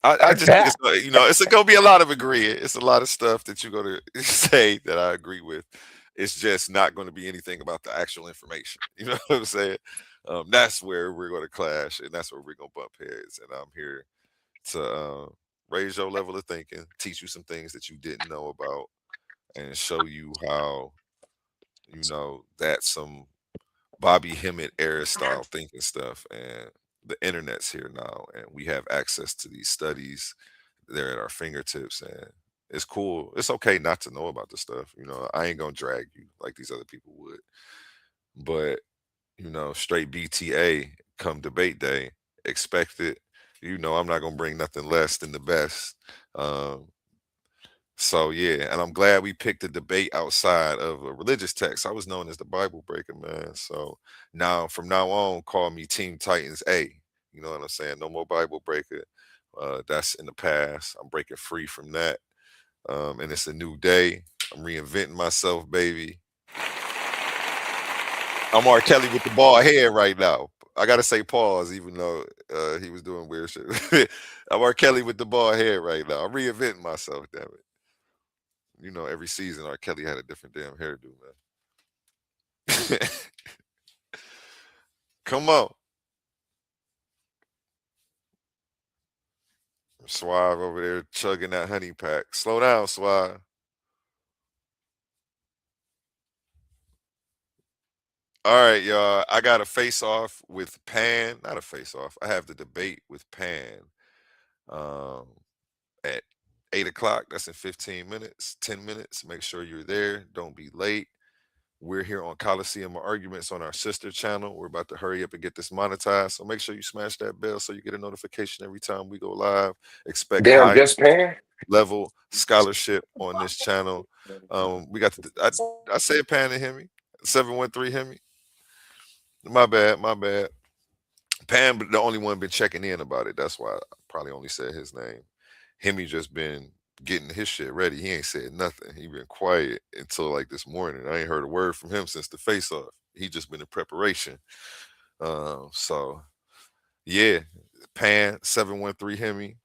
I Like just think it's that. it's gonna be a lot of agreeing. It's a lot of stuff that you're gonna say that I agree with. It's just not going to be anything about the actual information. You know what I'm saying? That's where we're going to clash, and that's where we're going to bump heads. And I'm here to raise your level of thinking, teach you some things that you didn't know about, and show you how that's some Bobby Hemmett era style thinking stuff. And the internet's here now, and we have access to these studies. They're at our fingertips, and it's cool. It's okay not to know about the stuff. I ain't gonna drag you like these other people would. But straight BTA come debate day, expect it. I'm not gonna bring nothing less than the best. Um, so yeah, and I'm glad we picked a debate outside of a religious text. I was known as the Bible breaker, man. So now from now on, call me Team Titans A. You know what I'm saying? No more Bible breaker. That's in the past. I'm breaking free from that. And it's a new day. I'm reinventing myself, baby. I'm R. Kelly with the bald head right now. I gotta say pause, even though he was doing weird shit. I'm R. Kelly with the bald head right now. I'm reinventing myself, damn it. Every season R. Kelly had a different damn hairdo, man. Come on. Suave over there chugging that honey pack. Slow down, Suave. All right, y'all. I got a face off with Pan. Not a face off. I have the debate with Pan. Um, at 8 o'clock. That's in 15 minutes, 10 minutes. Make sure you're there. Don't be late. We're here on Coliseum Arguments on our sister channel. We're about to hurry up and get this monetized. So make sure you smash that bell so you get a notification every time we go live. Expect Damn, high just pan. level scholarship on this channel. We got I said Pan to Hemi. 713 Hemi. My bad, my bad. Pan, the only one been checking in about it. That's why I probably only said his name. Hemi just been getting his shit ready. He ain't said nothing. He been quiet until like this morning. I ain't heard a word from him since the face off. He just been in preparation. So yeah, Pan 713 Hemi.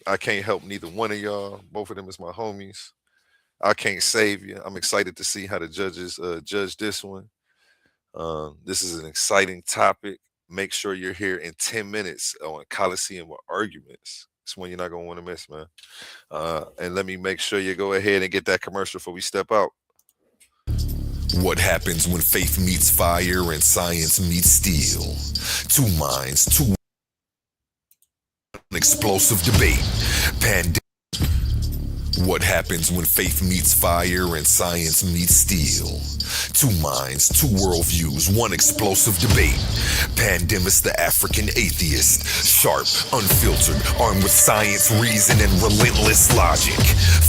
I can't help neither one of y'all. Both of them is my homies. I can't save you. I'm excited to see how the judges judge this one. This is an exciting topic. Make sure you're here in 10 minutes on Coliseum Arguments. It's one you're not gonna want to miss, man. And let me make sure you go ahead and get that commercial before we step out. What happens when faith meets fire and science meets steel? Two minds, two explosive debate. What happens when faith meets fire and science meets steel? Two minds, two worldviews, one explosive debate. Pandemus, the African atheist, sharp, unfiltered, armed with science, reason, and relentless logic.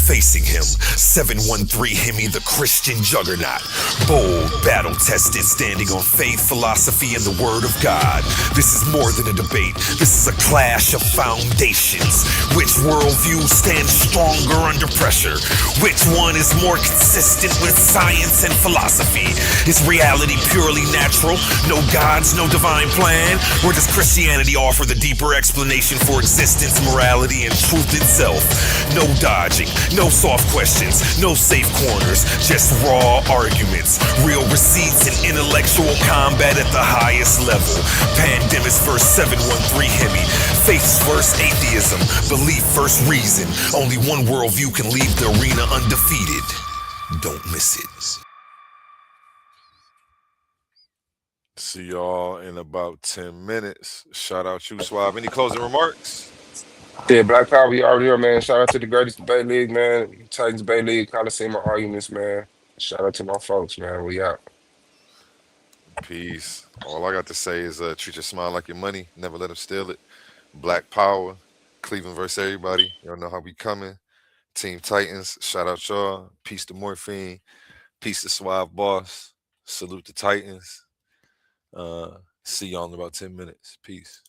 Facing him, 713 Hemi, the Christian juggernaut. Bold, battle-tested, standing on faith, philosophy, and the word of God. This is more than a debate. This is a clash of foundations. Which worldview stands stronger under pressure? Which one is more consistent with science and philosophy? Is reality purely natural? No gods, no divine plan? Or does Christianity offer the deeper explanation for existence, morality, and truth itself? No dodging, no soft questions, no safe corners, just raw arguments, real receipts, and intellectual combat at the highest level. Pandemus versus 713 Hemi. Faith's versus atheism. Belief versus reason. Only one worldview can leave the arena undefeated. Don't miss it. See y'all in about 10 minutes. Shout out you, Suave. Any closing remarks? Yeah, Black Power, we already here, man. Shout out to the greatest debate league, man. Titans Bay League, Coliseum of Arguments, man. Shout out to my folks, man. We out. Peace. All I got to say is treat your smile like your money. Never let them steal it. Black Power. Cleveland versus everybody. Y'all know how we coming. Team Titans. Shout out y'all. Peace to Morphine. Peace to Suave B.O.S. Salute the Titans. See y'all in about 10 minutes. Peace.